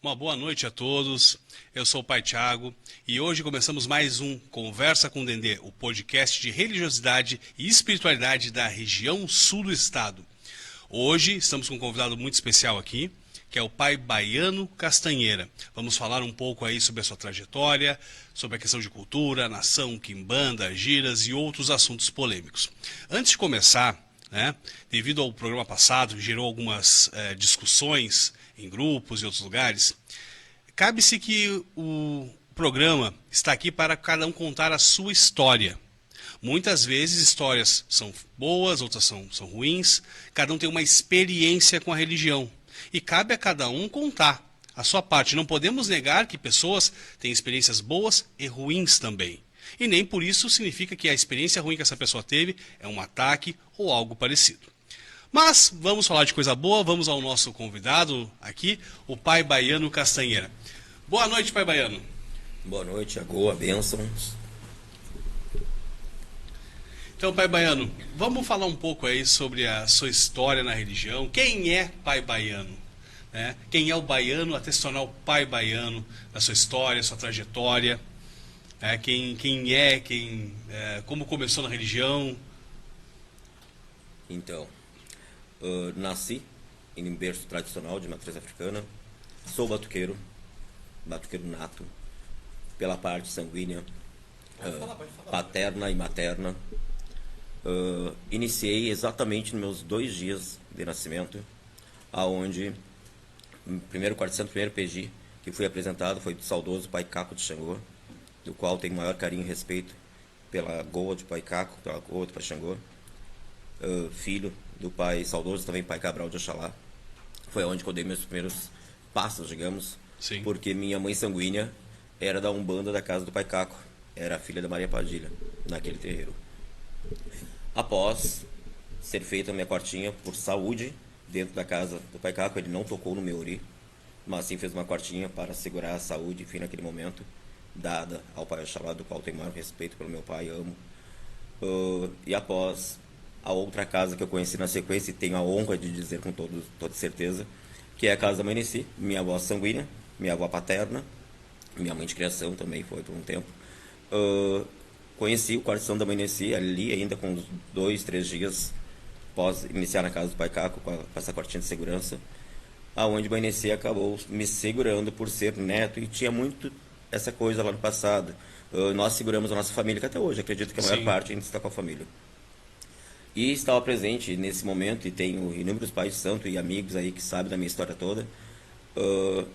Uma boa noite a todos, eu sou o Pai Thiago e hoje começamos mais um Conversa com Dendê, o podcast de religiosidade e espiritualidade da região sul do estado. Hoje estamos com um convidado muito especial aqui, que é o Pai Baiano Castanheira. Vamos falar um pouco aí sobre a sua trajetória, sobre a questão de cultura, nação, quimbanda, giras e outros assuntos polêmicos. Antes de começar, devido ao programa passado, que gerou algumas discussões em grupos e outros lugares, cabe-se que o programa está aqui para cada um contar a sua história. Muitas vezes histórias são boas, outras são ruins, cada um tem uma experiência com a religião. E cabe a cada um contar a sua parte. Não podemos negar que pessoas têm experiências boas e ruins também. E nem por isso significa que a experiência ruim que essa pessoa teve é um ataque ou algo parecido. Mas vamos falar de coisa boa, vamos ao nosso convidado aqui, o Pai Baiano Castanheira. Boa noite, Pai Baiano. Boa noite, Agoa, bênçãos. Então, Pai Baiano, vamos falar um pouco aí sobre a sua história na religião. Quem é Pai Baiano? Quem é o baiano até se tornar o Pai Baiano, a sua história, a sua trajetória? Como começou na religião? Então, nasci em um berço tradicional de matriz africana. Sou batuqueiro nato, pela parte sanguínea, paterna e materna. Iniciei exatamente nos meus 2 dias de nascimento, aonde o primeiro quarto santo, primeiro PG que fui apresentado foi do saudoso Pai Caco de Xangô, do qual tenho maior carinho e respeito pela Goa de Pai Caco, pela Goa do Pai Xangô, filho do pai saudoso também Pai Cabral de Oxalá. Foi onde eu dei meus primeiros passos, digamos. Sim. Porque minha mãe sanguínea era da Umbanda da casa do Pai Caco, era filha da Maria Padilha, naquele terreiro. Após ser feita a minha quartinha por saúde dentro da casa do Pai Caco, ele não tocou no meu ori, mas sim fez uma quartinha para segurar a saúde, enfim, naquele momento, dada ao Pai Oxalá, do qual tenho maior respeito pelo meu pai, amo. E após a outra casa que eu conheci na sequência, e tenho a honra de dizer com toda certeza, que é a casa da mãe Nessi, minha avó sanguínea, minha avó paterna, minha mãe de criação também foi por um tempo. Conheci o quarto da mãe Nessi ali ainda com uns 2, 3 dias após iniciar na casa do Pai Caco com essa quartinha de segurança, aonde mãe Nessi acabou me segurando por ser neto, e tinha muito essa coisa lá no passado. Nós seguramos a nossa família, que até hoje acredito que a maior Sim. parte ainda está com a família. E estava presente nesse momento, e tenho inúmeros pais de santo e amigos aí que sabem da minha história toda.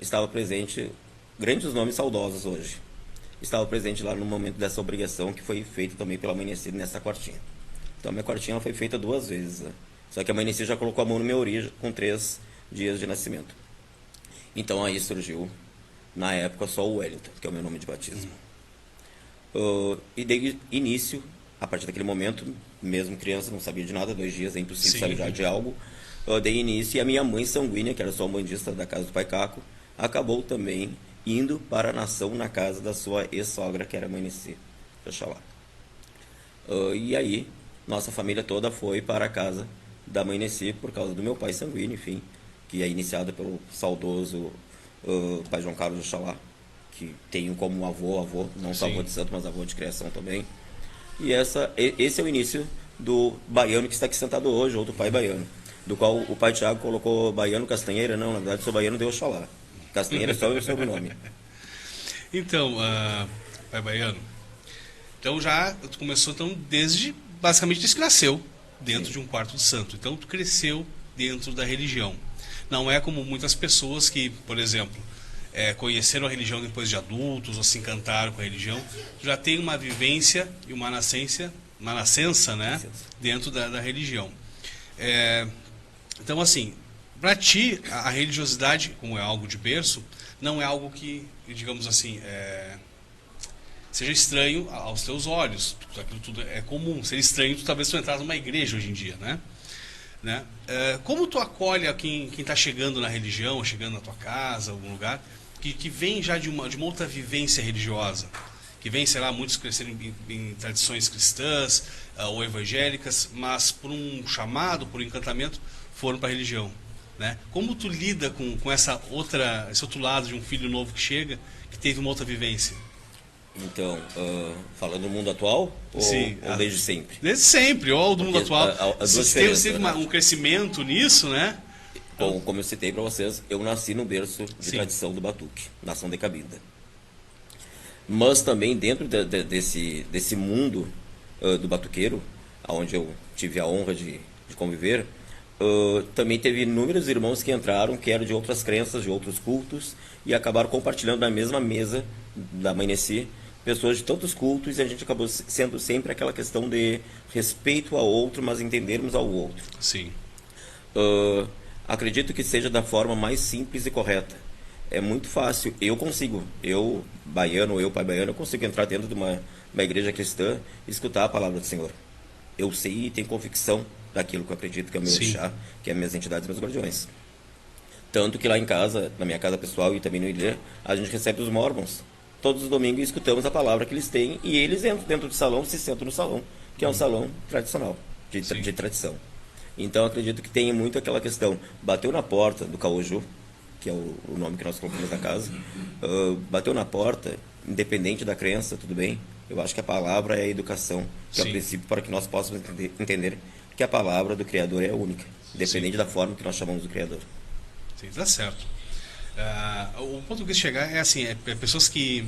Estava presente grandes nomes saudosos hoje. Estava presente lá no momento dessa obrigação que foi feita também pela mãe Nessi nessa quartinha. Então a minha quartinha ela foi feita 2 vezes, né? Só que a mãe Nessi já colocou a mão no meu ori com 3 dias de nascimento. Então aí surgiu, na época, só o Wellington, que é o meu nome de batismo. E dei início, a partir daquele momento, mesmo criança, não sabia de nada, 2 dias é impossível Sim. saber já de algo. Eu dei início, e a minha mãe sanguínea, que era só umbandista da casa do Pai Caco, acabou também indo para a nação na casa da sua ex-sogra, que era a mãe Nessi, Oxalá. E aí, nossa família toda foi para a casa da mãe Nessi por causa do meu pai sanguíneo, enfim, que é iniciado pelo saudoso Pai João Carlos de Oxalá, que tenho como avô, não só Sim. avô de santo, mas avô de criação também. E esse é o início do baiano que está aqui sentado hoje, ou do Pai Baiano, do qual o Pai Thiago colocou Baiano Castanheira. Não, na verdade sou baiano de Oxalá. Castanheira é só o sobrenome. Então, Pai Baiano, então tu começou basicamente desde que nasceu dentro Sim. de um quarto de santo. Então tu cresceu dentro da religião. Não é como muitas pessoas que, por exemplo, conheceram a religião depois de adultos ou se encantaram com a religião, já tem uma vivência e uma nascença, dentro da religião. Então, assim, para ti, a religiosidade, como é algo de berço, não é algo que, digamos assim, seja estranho aos teus olhos. Aquilo tudo é comum. Seria estranho talvez tu entrar numa igreja hoje em dia, né? Como tu acolhe quem está chegando na religião, chegando na tua casa, algum lugar, que vem já de uma outra vivência religiosa, que vem, sei lá, muitos cresceram em tradições cristãs ou evangélicas, mas por um chamado, por um encantamento, foram para a religião? né? Como tu lida com esse outro lado de um filho novo que chega, que teve uma outra vivência? Então, falando do mundo atual Sim, ou desde sempre? desde sempre, ou do mundo Porque atual. há duas Se diferenças, teve né? um crescimento nisso, né? Bom, como eu citei para vocês, eu nasci no berço de Sim. tradição do batuque, nação de Cabinda. Mas também dentro desse mundo do batuqueiro, onde eu tive a honra de conviver, também teve inúmeros irmãos que entraram, que eram de outras crenças, de outros cultos, e acabaram compartilhando na mesma mesa da Mãe Nessi, pessoas de tantos cultos, e a gente acabou sendo sempre aquela questão de respeito ao outro, mas entendermos ao outro. Sim. Acredito que seja da forma mais simples e correta. É muito fácil. Eu, baiano, pai baiano, eu consigo entrar dentro de uma igreja cristã e escutar a palavra do Senhor. Eu sei e tenho convicção daquilo que eu acredito, que é o meu Sim. orixá, que é as minhas entidades, meus guardiões. Tanto que lá em casa, na minha casa pessoal e também no ilha, a gente recebe os mormons. Todos os domingos escutamos a palavra que eles têm e eles entram dentro do salão, se sentam no salão, que é um salão tradicional, de tradição. Então acredito que tem muito aquela questão, bateu na porta do Caoju, que é o nome que nós colocamos na casa, bateu na porta, independente da crença, tudo bem? Eu acho que a palavra é a educação, que é o Sim. princípio para que nós possamos entender que a palavra do Criador é única, independente da forma que nós chamamos do Criador. Sim, tá certo. O ponto que eu quis chegar é assim, pessoas que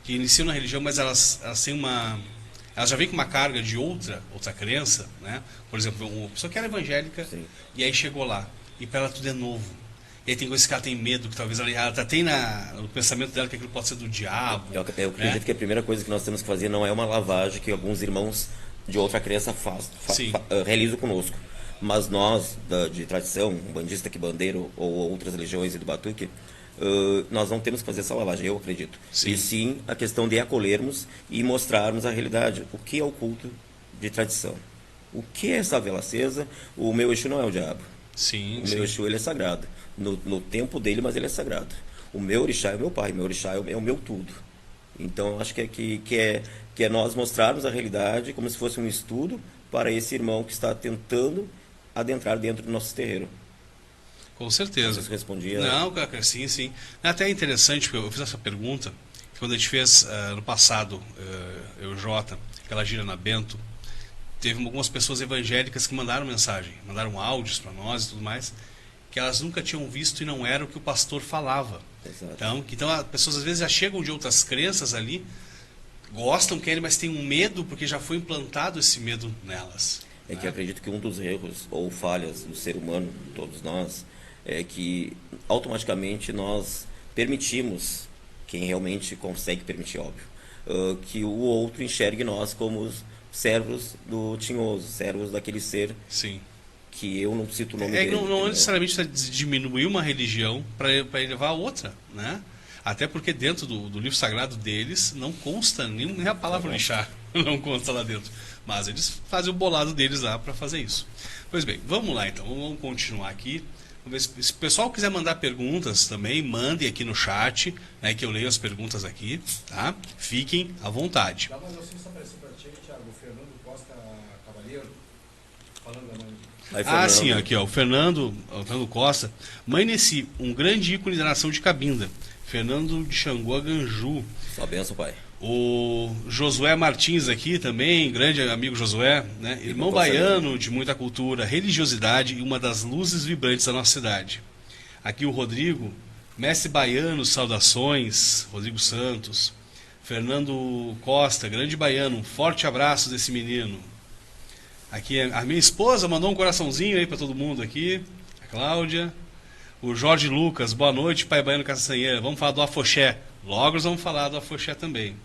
iniciam na religião, mas elas têm elas já vêm com uma carga de outra crença, né? Por exemplo, uma pessoa que era evangélica, Sim. e aí chegou lá, e para ela tudo é novo. E aí tem coisas que ela tem medo, que talvez ela tem no pensamento dela que aquilo pode ser do diabo. Eu acredito né? que a primeira coisa que nós temos que fazer não é uma lavagem que alguns irmãos de outra crença realizam conosco. Mas nós, de tradição, um bandista que bandeiro ou outras religiões e do batuque, nós não temos que fazer essa lavagem, eu acredito. Sim. E sim a questão de acolhermos e mostrarmos a realidade. O que é o culto de tradição? O que é essa vela acesa? O meu Exu não é o diabo. Sim, O sim. meu Exu ele é sagrado. No tempo dele, mas ele é sagrado. O meu orixá é o meu pai, o meu orixá é o meu tudo. Então, acho que é nós mostrarmos a realidade como se fosse um estudo para esse irmão que está tentando adentrar dentro do nosso terreiro. Com certeza. Vocês respondiam? Não, cara, sim, sim. É até interessante, porque eu fiz essa pergunta, que quando a gente fez no passado, eu e o Jota, aquela gira na Bento, teve algumas pessoas evangélicas que mandaram mensagem, mandaram áudios para nós e tudo mais, que elas nunca tinham visto e não era o que o pastor falava. Exato. Então as pessoas às vezes já chegam de outras crenças ali, gostam, querem, mas têm um medo porque já foi implantado esse medo nelas. É que eu acredito que um dos erros ou falhas do ser humano, todos nós, é que automaticamente nós permitimos, quem realmente consegue permitir, óbvio, que o outro enxergue nós como os servos do tinhoso, servos daquele ser Sim. que eu não cito o nome É dele. que não entendeu? necessariamente precisa diminuir uma religião para elevar a outra, né? Até porque dentro do livro sagrado deles não consta nem a palavra orixá, não consta lá dentro. Mas eles fazem o bolado deles lá para fazer isso. Pois bem, vamos lá então, vamos continuar aqui. Vamos ver se o pessoal quiser mandar perguntas também, mandem aqui no chat, né, que eu leio as perguntas aqui, tá? Fiquem à vontade. Dá uma notícia apareceu para ti, Thiago, o Fernando Costa Cavalheiro, falando da mãe. Aí, Ah, Fernando, sim, aqui ó, o Fernando Costa. Mãe Nessi, um grande ícone da nação de Cabinda. Fernando de Xangô Ganju. Só benção, pai. O Josué Martins aqui também, grande amigo Josué, né? Irmão baiano de muita cultura, religiosidade e uma das luzes vibrantes da nossa cidade. Aqui o Rodrigo, mestre baiano, saudações, Rodrigo Santos. Fernando Costa, grande baiano, um forte abraço desse menino. Aqui a minha esposa mandou um coraçãozinho aí para todo mundo aqui, a Cláudia. O Jorge Lucas, boa noite, pai baiano Castanheira. Vamos falar do afoxé. Logo nós vamos falar do afoxé também.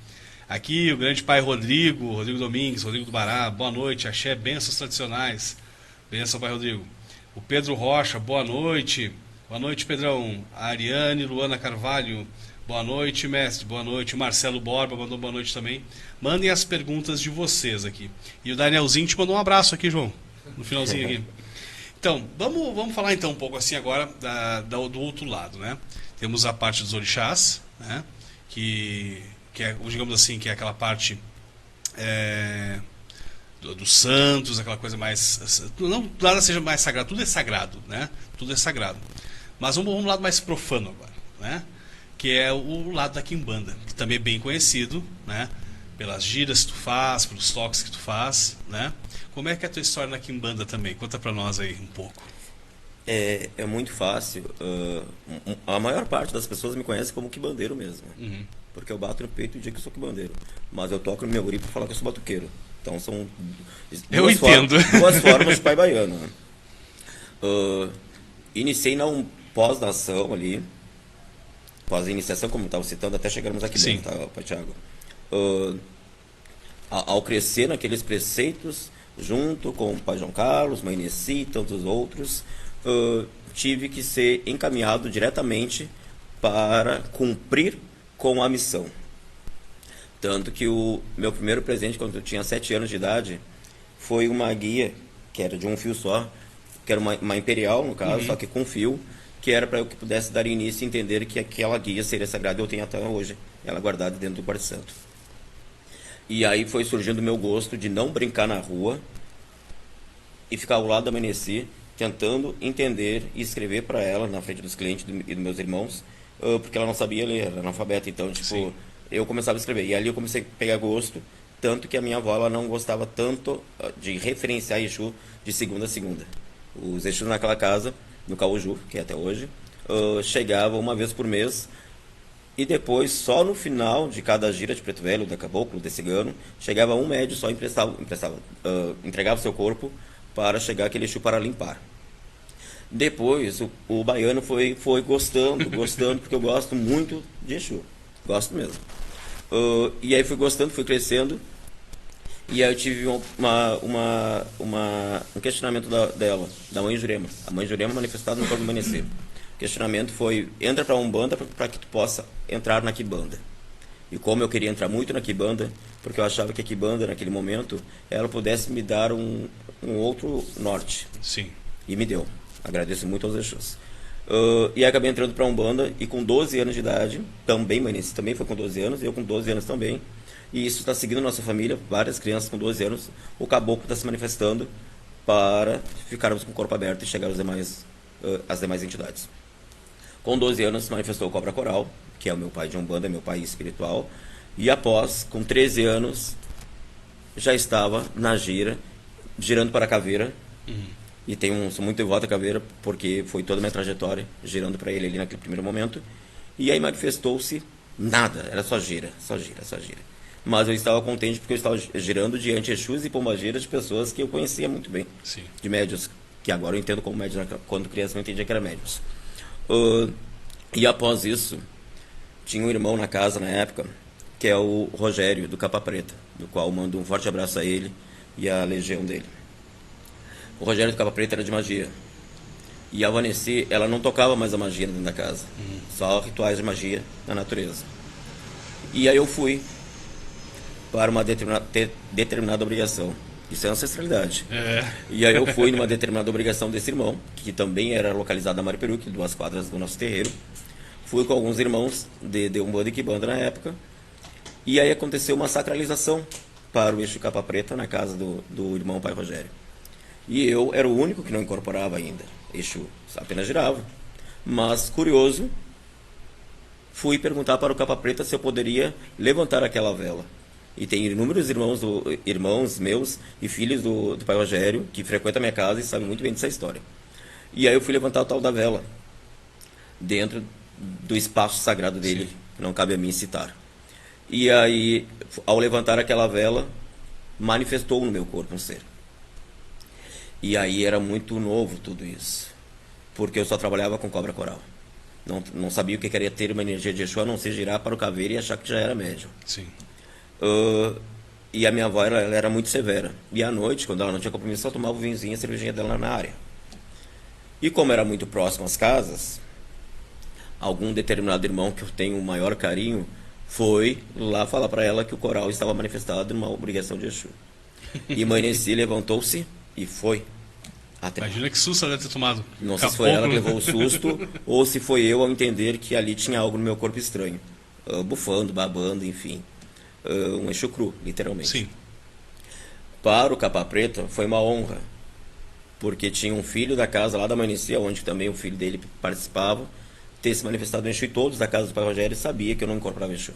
Aqui o grande pai Rodrigo Domingues, Rodrigo do Bará, boa noite, axé, bênçãos tradicionais. Bênção, pai Rodrigo. O Pedro Rocha, boa noite. Boa noite, Pedrão. A Ariane Luana Carvalho, boa noite, mestre. Boa noite. O Marcelo Borba mandou boa noite também. Mandem as perguntas de vocês aqui. E o Danielzinho te mandou um abraço aqui, João, no finalzinho aqui. Então, vamos falar então um pouco assim agora do outro lado, né? Temos a parte dos orixás, né? Que é, digamos assim, que é aquela parte dos santos, aquela coisa mais... Não nada seja mais sagrado, tudo é sagrado, né? Tudo é sagrado. Mas vamos um lado mais profano agora, né? Que é o lado da quimbanda, que também é bem conhecido, né? Pelas giras que tu faz, pelos toques que tu faz, né? Como é que é a tua história na quimbanda também? Conta pra nós aí um pouco. É muito fácil. A maior parte das pessoas me conhece como quibandeiro mesmo. Uhum. Porque eu bato no peito e digo que eu sou quibandeiro. Mas eu toco no meu guri para falar que eu sou batuqueiro. Então são Eu entendo. Duas formas de pai baiano. Né? Iniciei na pós-nação ali. Pós-iniciação, como eu estava citando, até chegarmos aqui Sim. dentro, tá, Thiago? Ao crescer naqueles preceitos, junto com o pai João Carlos, mãe Nessi e tantos outros, tive que ser encaminhado diretamente para cumprir com a missão. Tanto que o meu primeiro presente, quando eu tinha 7 anos de idade, foi uma guia, que era de um fio só, que era uma imperial, no caso, só que com fio, que era para eu que pudesse dar início e entender que aquela guia seria sagrada. Eu tenho até hoje ela guardada dentro do quarto santo. E aí foi surgindo o meu gosto de não brincar na rua e ficar ao lado da Meneci, tentando entender e escrever para ela, na frente dos clientes e dos meus irmãos, porque ela não sabia ler, era analfabeta. Então, tipo, Sim. eu começava a escrever. E ali eu comecei a pegar gosto, tanto que a minha avó ela não gostava tanto de referenciar Exu de segunda a segunda. Os Exus naquela casa, no Cauju, que é até hoje, chegavam uma vez por mês. E depois, só no final de cada gira de preto velho, da caboclo, de cigano, chegava um médium só entregava seu corpo para chegar aquele Exu para limpar. Depois, o baiano foi gostando, porque eu gosto muito de Exu. Gosto mesmo. E aí fui gostando, fui crescendo. E aí eu tive um questionamento dela, da mãe Jurema. A mãe Jurema manifestada no corpo do amanhecer. O questionamento foi: entra para a Umbanda para que tu possa entrar na Quibanda. E como eu queria entrar muito na Quibanda, porque eu achava que a Quibanda, naquele momento, ela pudesse me dar um outro norte. Sim. E me deu. Agradeço muito aos Exus. E acabei entrando para a Umbanda, e com 12 anos de idade, também, Manense também foi com 12 anos, eu com 12 anos também. E isso está seguindo nossa família, várias crianças com 12 anos. O caboclo está se manifestando para ficarmos com o corpo aberto e chegar às demais entidades. Com 12 anos se manifestou o Cobra Coral, que é o meu pai de Umbanda, meu pai espiritual. E após, com 13 anos, já estava na gira, girando para a caveira. E sou muito devoto à caveira, porque foi toda a minha trajetória girando para ele ali naquele primeiro momento. E aí manifestou-se nada, era só gira. Mas eu estava contente porque eu estava girando diante Exus e pombagiras de pessoas que eu conhecia muito bem. Sim. De médios, que agora eu entendo como médios, quando criança eu entendia que era médios. E após isso, tinha um irmão na casa na época, que é o Rogério, do Capa Preta, do qual mando um forte abraço a ele e à legião dele. O Rogério do Capa Preta era de magia. E a Vanessa, ela não tocava mais a magia dentro da casa. Só rituais de magia na natureza. E aí eu fui para uma determinada obrigação. Isso é ancestralidade. E aí eu fui numa determinada obrigação desse irmão, que também era localizado na Mariperuque, 2 quadras do nosso terreiro. Fui com alguns irmãos de Umbanda e Quibanda na época. E aí aconteceu uma sacralização para o Exu Capa Preta na casa do irmão pai Rogério. E eu era o único que não incorporava ainda Exu, apenas girava. Mas, curioso, fui perguntar para o Capa Preta se eu poderia levantar aquela vela. E tem inúmeros irmãos meus e filhos do pai Rogério que frequentam a minha casa e sabem muito bem dessa história. E aí eu fui levantar o tal da vela dentro do espaço sagrado dele, que não cabe a mim citar. E aí, ao levantar aquela vela, manifestou no meu corpo um ser. E aí era muito novo tudo isso, porque eu só trabalhava com cobra coral. Não sabia o que queria ter uma energia de Exu, a não ser girar para o caveiro e achar que já era médium. Sim. E a minha avó ela era muito severa. E à noite, quando ela não tinha compromisso, só tomava o vinhozinho e a cervejinha dela na área. E como era muito próximo às casas, algum determinado irmão que eu tenho o maior carinho foi lá falar para ela que o coral estava manifestado numa obrigação de Exu. E mãe Nessi levantou-se e foi. Imagina que susto ela deve ter tomado. Não sei se foi ela que levou o susto ou se foi eu ao entender que ali tinha algo no meu corpo estranho. Bufando, babando, enfim. Um Exu cru, literalmente. Sim. Para o Capa Preta foi uma honra, porque tinha um filho da casa lá da Manecia, onde também o filho dele participava, ter se manifestado no Exu, e todos da casa do Pai Rogério sabia que eu não incorporava Exu.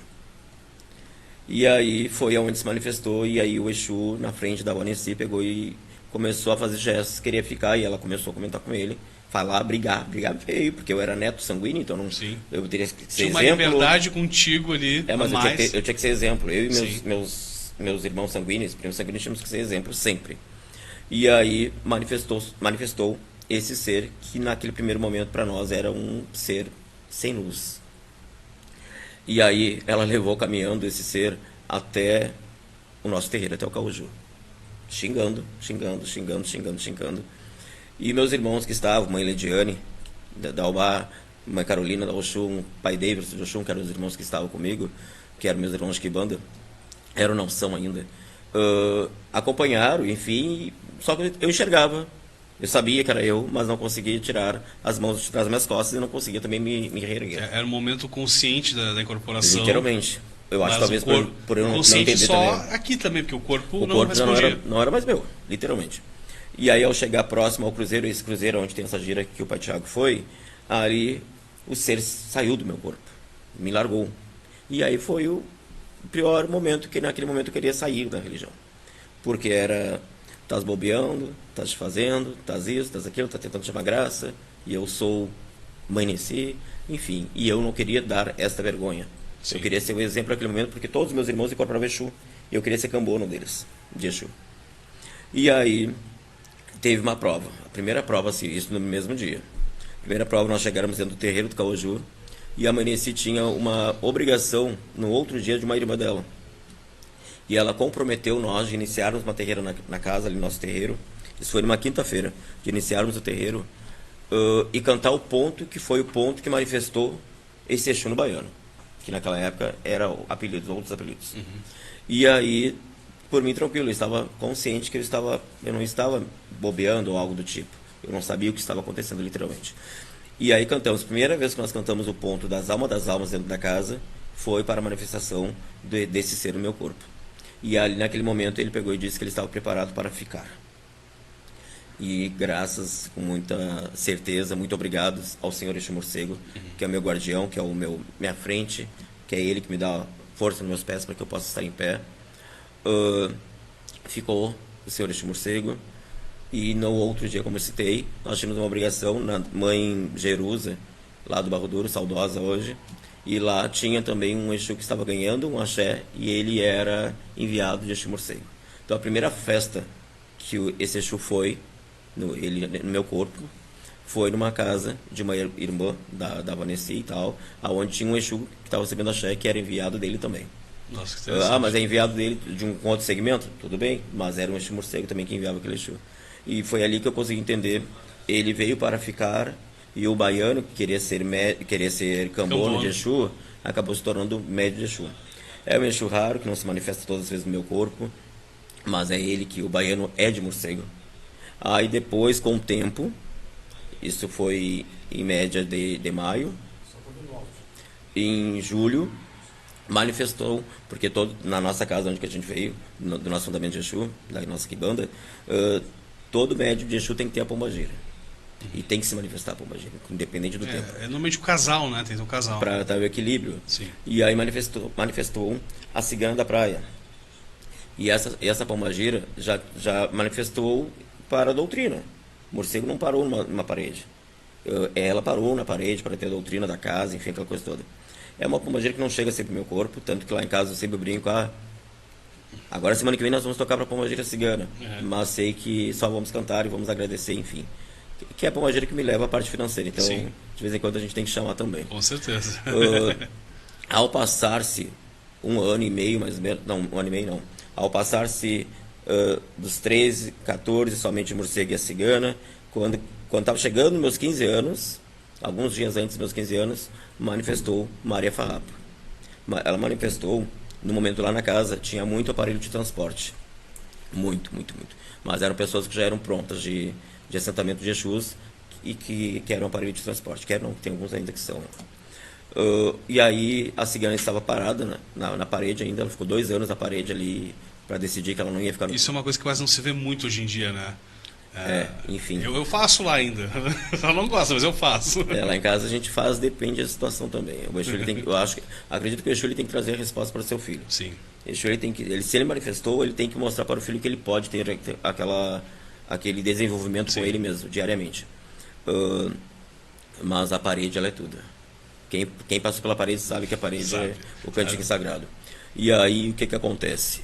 E aí foi aonde se manifestou, e aí o Exu, na frente da Vanessa, pegou e começou a fazer gestos, queria ficar, e ela começou a comentar com ele, falar, brigar feio, porque eu era neto sanguíneo, então não, Sim. eu teria que ser Tinha uma exemplo. liberdade contigo ali. Mas mais. eu tinha que ser exemplo. Eu e Sim. meus irmãos sanguíneos, primos sanguíneos, tínhamos que ser exemplo sempre. E aí manifestou esse ser que naquele primeiro momento para nós era um ser sem luz. E aí ela levou caminhando esse ser até o nosso terreiro, até o Caúju. Xingando. E meus irmãos que estavam, mãe Lediane, da Ubá, mãe Carolina, da Oxum, pai Davidson de Oxum, que eram os irmãos que estavam comigo, que eram meus irmãos de Quibanda, eram, não são ainda, acompanharam, enfim, só que eu enxergava. Eu sabia que era eu, mas não conseguia tirar as mãos das minhas costas e não conseguia também me reerguer. Era um momento consciente da incorporação. Literalmente. Eu acho Mas que talvez por eu não entender só também. aqui também, porque o corpo não corpo já respondia. não era mais meu, literalmente. E aí, ao chegar próximo ao cruzeiro, esse cruzeiro onde tem essa gira que o Pai Tiago foi, ali o ser saiu do meu corpo, me largou. E aí foi o pior momento, que naquele momento eu queria sair da religião. Porque era, estás bobeando, estás te fazendo, estás isso, estás aquilo, estás tentando chamar graça, e eu sou mãe Nessi, enfim. E eu não queria dar esta vergonha. Sim. Eu queria ser o exemplo naquele momento, porque todos os meus irmãos incorporavam Exu, e eu queria ser cambono deles, de Exu. E aí teve uma prova, a primeira prova, assim, isso no mesmo dia. A primeira prova, nós chegamos dentro do terreiro do Caúju, e a Maneci tinha uma obrigação no outro dia de uma irmã dela. E ela comprometeu nós de iniciarmos uma terreira na casa, ali no nosso terreiro. Isso foi numa quinta-feira, de iniciarmos o terreiro e cantar o ponto que foi o ponto que manifestou esse Exu no baiano, que naquela época era apelidos, outros apelidos. Uhum. E aí, por mim tranquilo, eu estava consciente que eu não estava bobeando ou algo do tipo. Eu não sabia o que estava acontecendo literalmente. E aí cantamos, primeira vez que nós cantamos o ponto das almas dentro da casa, foi para a manifestação desse ser no meu corpo. E ali naquele momento ele pegou e disse que ele estava preparado para ficar. E graças, com muita certeza, muito obrigado ao Senhor Exu Morcego, que é o meu guardião, que é minha frente, que é ele que me dá força nos meus pés para que eu possa estar em pé. Ficou o Senhor Exu Morcego. E no outro dia, como eu citei, nós tínhamos uma obrigação na mãe Jerusa, lá do Barro Duro, saudosa hoje. E lá tinha também um Exu que estava ganhando um axé, e ele era enviado de Exu Morcego. Então a primeira festa que esse Exu foi, no meu corpo, foi numa casa de uma irmã da Vanessa e tal, aonde tinha um Exu que estava recebendo axé, que era enviado dele também. Nossa, que interessante. Mas é enviado dele de um outro segmento? Tudo bem, mas era um Exu Morcego também que enviava aquele Exu. E foi ali que eu consegui entender. Ele veio para ficar, e o baiano, que queria ser cambono de Exu, acabou se tornando médio de Exu. É um Exu raro, que não se manifesta todas as vezes no meu corpo, mas é ele que o baiano é de morcego. Aí depois, com o tempo, isso foi em média de maio, em julho, manifestou, porque na nossa casa onde que a gente veio, do nosso fundamento de Exu, da nossa quibanda, todo médio de Exu tem que ter a pombagira. E tem que se manifestar a pombagira, independente do tempo. É normalmente o casal, né? Tem um casal. Para dar o equilíbrio. Sim. E aí manifestou a cigana da praia. E essa pombagira já manifestou para a doutrina. O morcego não parou numa parede. Ela parou na parede para ter a doutrina da casa, enfim, aquela coisa toda. É uma pombagira que não chega sempre no meu corpo, tanto que lá em casa eu sempre brinco, agora semana que vem nós vamos tocar para a pombagira cigana, mas sei que só vamos cantar e vamos agradecer, enfim. Que é a pombagira que me leva à parte financeira, então sim, de vez em quando a gente tem que chamar também. Com certeza. Ao passar-se um ano e meio, mais ou menos, não, um ano e meio não, ao passar-se dos 13, 14, somente o morcego e a cigana, quando estava chegando nos meus 15 anos, alguns dias antes dos meus 15 anos, manifestou Maria Farrapa. Ela manifestou, no momento lá na casa, tinha muito aparelho de transporte. Muito. Mas eram pessoas que já eram prontas de assentamento de Exus e que eram aparelho de transporte. Tem alguns ainda que são. E aí a cigana estava parada na parede ainda, ela ficou 2 anos na parede ali, para decidir que ela não ia ficar no... Isso é uma coisa que quase não se vê muito hoje em dia, né? Enfim. Eu faço lá ainda. Eu não gosto, mas eu faço. Lá em casa a gente faz, depende da situação também. O Exu, acredito que o Exu ele tem que trazer a resposta para o seu filho. Sim. Exu, se ele manifestou, ele tem que mostrar para o filho que ele pode ter aquele desenvolvimento com ele mesmo, diariamente. Mas a parede, ela é tudo. Quem passou pela parede sabe que a parede é o cantinho sagrado. E aí, o que acontece?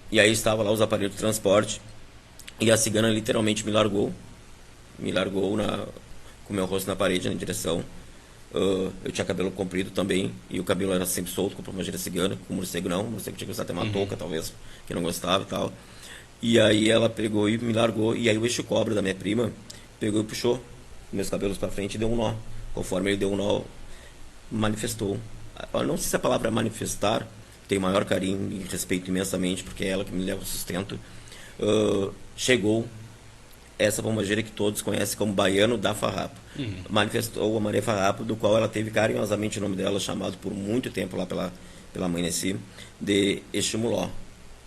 E aí estava lá os aparelhos de transporte, e a cigana literalmente me largou com o meu rosto na parede, na direção. Eu tinha cabelo comprido também, e o cabelo era sempre solto, com uma gira cigana. Com o morcego não, o morcego tinha que usar até uma touca, talvez, que não gostava e tal. E aí ela pegou e me largou, e aí o Exu Cobra da minha prima pegou e puxou meus cabelos para frente e deu um nó. Conforme ele deu um nó, manifestou. Eu não sei se a palavra é manifestar, tenho maior carinho e respeito imensamente, porque é ela que me leva o sustento. Chegou essa pombagira que todos conhecem como Baiano da Farrapo. Manifestou a Maria Farrapo, do qual ela teve carinhosamente o nome dela, chamado por muito tempo lá pela mãe Nessi, de Exumuló.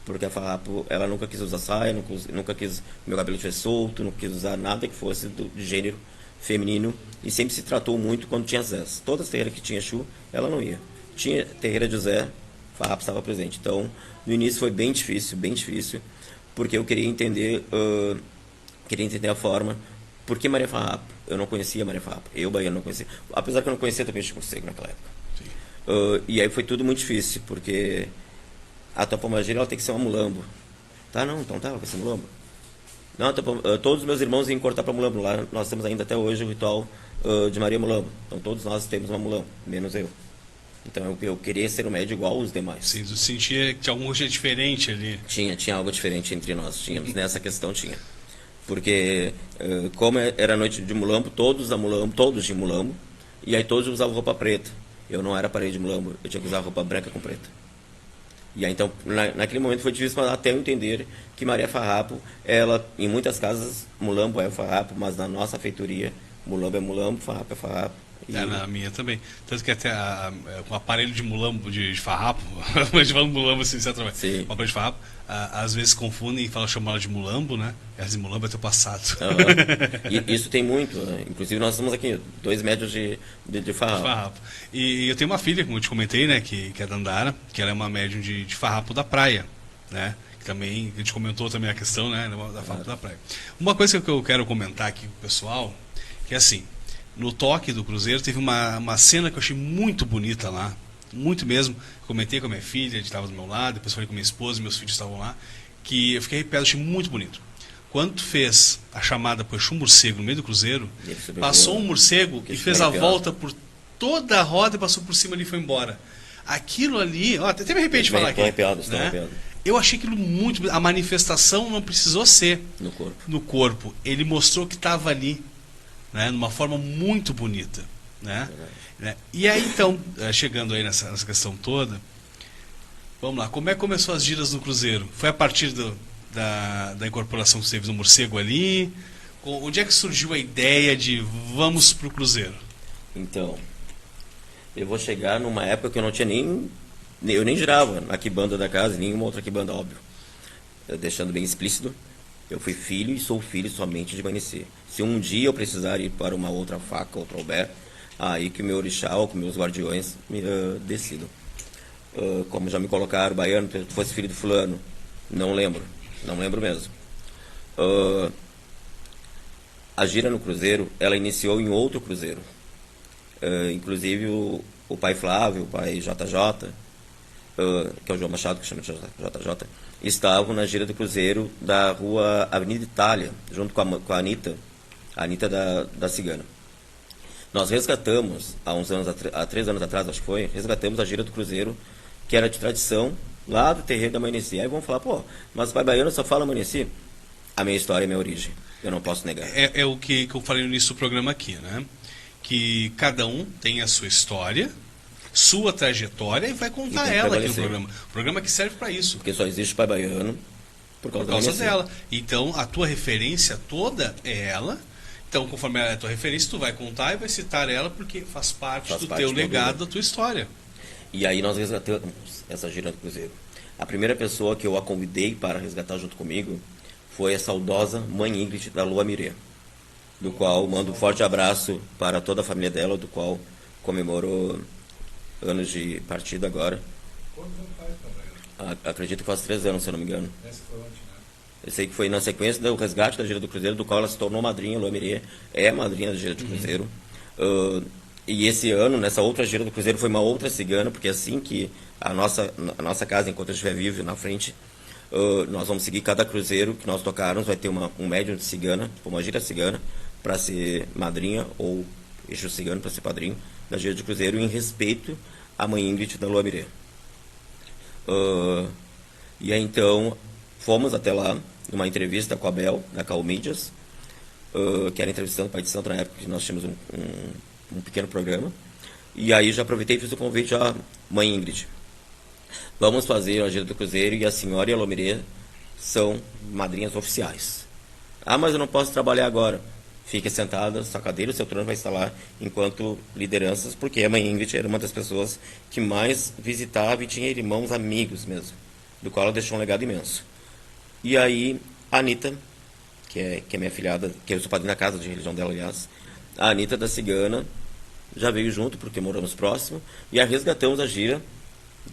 Porque a Farrapo, ela nunca quis usar saia, nunca quis meu cabelo tivesse solto, não quis usar nada que fosse de gênero feminino, e sempre se tratou muito quando tinha Zés. Todas as terreiras que tinha Exu, ela não ia. Tinha terreira de Zé, Farrapo estava presente. Então, no início foi bem difícil, porque eu queria entender a forma. Por que Maria Farrapo? Eu não conhecia Maria Farrapo. Eu, baiano, não conhecia. Apesar que eu não conhecia também Chico Morcego naquela época. E aí foi tudo muito difícil, porque a tua pombagira ela tem que ser uma mulambo. Tá, não, então tá, vai ser mulambo. Não, todos os meus irmãos iam cortar para mulambo. Lá nós temos ainda até hoje o ritual de Maria Mulambo. Então todos nós temos uma mulambo, menos eu. Então eu queria ser um médio igual aos demais. Sim, tu sentia que tinha alguma coisa diferente ali. Tinha algo diferente entre nós. Tínhamos, nessa questão tinha. Porque como era noite de mulambo, todos de mulambo, e aí todos usavam roupa preta. Eu não era parede de mulambo, eu tinha que usar roupa branca com preta. E aí, então, naquele momento foi difícil até eu entender que Maria Farrapo, ela, em muitas casas, mulambo é farrapo, mas na nossa feitoria, mulambo é mulambo, farrapo é farrapo. Na minha também. Tanto que até com aparelho de mulambo, de farrapo, a gente fala mulambo assim, etc. Sim. Com aparelho de farrapo, às vezes confundem e chamam ela de mulambo, né? Ela diz mulambo é teu passado. E isso tem muito, né? Inclusive nós estamos aqui, 2 médios de farrapo. E eu tenho uma filha, como eu te comentei, né? Que é a Dandara, que ela é uma médium de farrapo da praia, né? Que também, a gente comentou também a questão, né? Da farrapo da praia. Uma coisa que eu quero comentar aqui com o pessoal, que é assim, no toque do Cruzeiro teve uma cena que eu achei muito bonita lá, muito mesmo. Comentei com a minha filha, estava do meu lado, depois falei com minha esposa, meus filhos estavam lá, que eu fiquei arrepiado, achei muito bonito. Quando tu fez a chamada para o Exu Morcego no meio do Cruzeiro, passou um morcego e fez a volta por toda a roda e passou por cima ali e foi embora. Aquilo ali, até me arrependo de falar aqui. Arrepiado. Eu achei aquilo muito bonito. A manifestação não precisou ser no corpo. Ele mostrou que estava ali, né, numa forma muito bonita, né? E aí então, chegando aí nessa questão toda, vamos lá, como é que começou as giras no Cruzeiro? Foi a partir da incorporação que você teve no morcego ali? Onde é que surgiu a ideia de vamos pro Cruzeiro? Então, eu vou chegar numa época que eu não tinha eu nem girava na quibanda da casa, nenhuma outra quibanda, óbvio. Deixando bem explícito, eu fui filho e sou filho somente de Maneci. Se um dia eu precisar ir para uma outra faca, outro alber, aí que o meu orixá ou que meus guardiões decidam. Como já me colocaram, baiano, tu fosse filho do fulano, não lembro mesmo. A gira no Cruzeiro, ela iniciou em outro Cruzeiro. Inclusive o pai Flávio, o pai JJ, que é o João Machado, que chama de JJ, estavam na gira do Cruzeiro da rua Avenida Itália, junto com a Anitta da Cigana. Nós resgatamos, há 3 anos atrás, acho que foi, resgatamos a gira do Cruzeiro, que era de tradição, lá do terreiro da Maneci. Aí vão falar, mas o pai baiano só fala Maneci. A minha história é a minha origem, eu não posso negar. É o que eu falei no início do programa aqui, né? Que cada um tem a sua história, sua trajetória, e vai contar ela aqui no programa. O programa que serve para isso. Porque só existe o pai baiano por causa dela. Então, a tua referência toda é ela. Então, conforme ela é a tua referência, tu vai contar e vai citar ela, porque faz parte do teu legado, da tua história. E aí nós resgatamos essa gira do Cruzeiro. A primeira pessoa que eu a convidei para resgatar junto comigo foi a saudosa mãe Ingrid da Lua Mirê, do qual mando um forte abraço para toda a família dela, do qual comemorou anos de partida agora. Quanto tempo faz, Cabaleiro? Acredito que faz 3 anos, se eu não me engano. Essa foi ontem, né? Eu sei que foi na sequência do resgate da Gira do Cruzeiro, do qual ela se tornou madrinha. Lua Mirê é a madrinha da Gira do Cruzeiro. E esse ano, nessa outra Gira do Cruzeiro, foi uma outra cigana, porque assim que a nossa casa, enquanto eu estiver vivo na frente, nós vamos seguir cada cruzeiro que nós tocarmos, vai ter um médium de cigana, uma gira cigana, para ser madrinha, ou eixo cigano para ser padrinho da Gira de Cruzeiro, em respeito à mãe Ingrid da Lua Mirê. E aí então fomos até lá numa entrevista com a Bel da Cal Mídias, que era entrevistando o Pai de Santo na época que nós tínhamos um pequeno programa, e aí já aproveitei e fiz o convite à mãe Ingrid. Vamos fazer a Gira do Cruzeiro e a senhora e a Lua Mirê são madrinhas oficiais. Ah, mas eu não posso trabalhar agora. Fique sentada, sua cadeira, o seu trono vai estar lá enquanto lideranças, porque a mãe Ingrid era uma das pessoas que mais visitava e tinha irmãos amigos mesmo, do qual ela deixou um legado imenso. E aí, a Anitta, que é minha filhada, que eu sou padrinho da casa de religião dela, aliás, a Anitta da Cigana já veio junto, porque moramos próximo, e a resgatamos a gira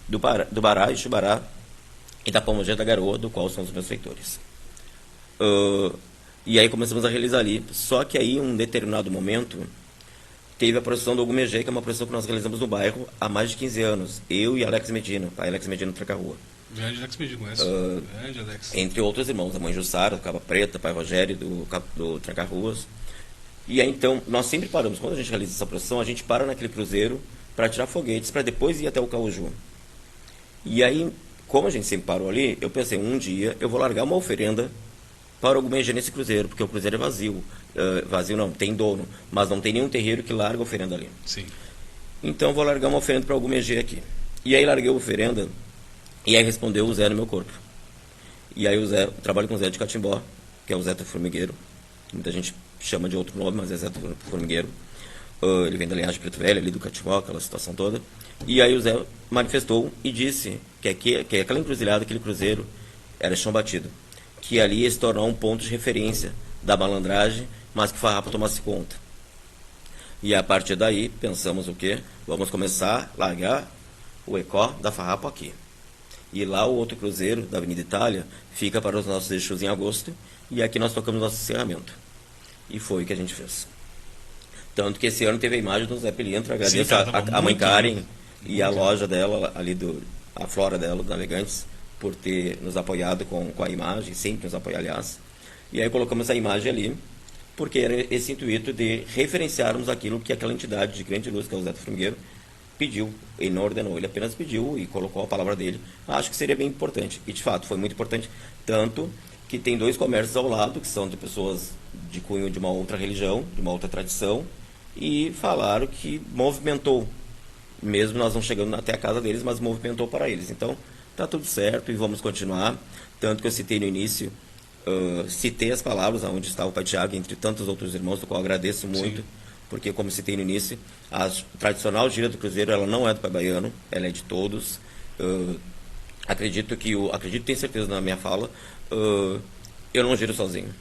do Bará e Chubará e da Pomogê da Garoa, do qual são os meus feitores. E aí começamos a realizar ali. Só que aí, em um determinado momento, teve a procissão do Ogumegê, que é uma procissão que nós realizamos no bairro há mais de 15 anos. Eu e Alex Medina, pai Alex Medina do Tranca-Rua. Grande Alex Medina, conhece? Grande Alex. Entre outros irmãos, a mãe Jussara, do Capa Preta, pai Rogério, do Tranca-Ruas. E aí, então, nós sempre paramos. Quando a gente realiza essa procissão, a gente para naquele cruzeiro para tirar foguetes, para depois ir até o Cauju. E aí, como a gente sempre parou ali, eu pensei, um dia eu vou largar uma oferenda para o Ogumegê nesse cruzeiro, porque o cruzeiro é vazio. Vazio não, tem dono, mas não tem nenhum terreiro que larga oferenda ali. Sim. Então eu vou largar uma oferenda para o Ogumegê aqui. E aí larguei a oferenda, e aí respondeu o Zé no meu corpo. E aí eu trabalho com o Zé de Catimbó, que é o Zé do Formigueiro. Muita gente chama de outro nome, mas é Zé do Formigueiro. Ele vem da linhagem Preto Velho, ali do Catimbó, aquela situação toda. E aí o Zé manifestou e disse que aquela encruzilhada, aquele cruzeiro, era chão batido. Que ali ia se tornar um ponto de referência da malandragem, mas que Farrapo tomasse conta. E a partir daí, pensamos o quê? Vamos começar a largar o ecó da Farrapo aqui. E lá o outro cruzeiro, da Avenida Itália, fica para os nossos eixos em agosto, e aqui nós tocamos nosso encerramento. E foi o que a gente fez. Tanto que esse ano teve a imagem do Zé Pilintra, agradeço a mãe Karen e a loja dela, ali a Flora dela, do Navegantes, por ter nos apoiado com a imagem, sempre nos apoia, aliás. E aí colocamos a imagem ali, porque era esse intuito de referenciarmos aquilo que aquela entidade de grande luz, que é o Zé do Formigueiro, pediu. Ele não ordenou, ele apenas pediu e colocou a palavra dele. Acho que seria bem importante. E, de fato, foi muito importante. Tanto que tem 2 comércios ao lado, que são de pessoas de cunho de uma outra religião, de uma outra tradição, e falaram que movimentou. Mesmo nós não chegando até a casa deles, mas movimentou para eles. Então, está tudo certo e vamos continuar. Tanto que eu citei no início, citei as palavras onde estava o Pai Tiago, entre tantos outros irmãos, do qual agradeço muito. Sim. Porque, como citei no início, a tradicional Gira do Cruzeiro, ela não é do Pai Baiano, ela é de todos. Acredito, tenho certeza na minha fala, eu não giro sozinho.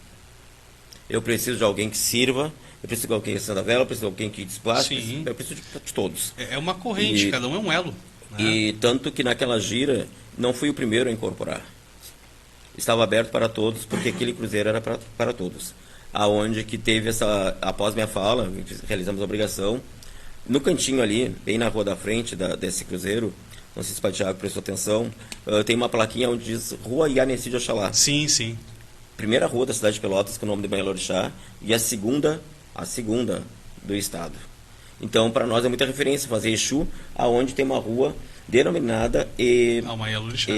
Eu preciso de alguém que sirva, eu preciso de alguém que acenda a vela, eu preciso de alguém que desplace, eu preciso de todos. É uma corrente, cada um é um elo. Né? E tanto que naquela gira, não fui o primeiro a incorporar. Estava aberto para todos, porque aquele cruzeiro era para todos. Aonde que teve após minha fala, realizamos a obrigação, no cantinho ali, bem na rua da frente desse cruzeiro, não sei se o Pai Tiago prestou atenção, tem uma plaquinha onde diz Rua Ianeci de Oxalá. Sim, sim. Primeira rua da cidade de Pelotas com o nome de Mãe Lorixá, e a segunda do estado. Então, para nós é muita referência fazer Exu, aonde tem uma rua denominada Almaia Lorixá.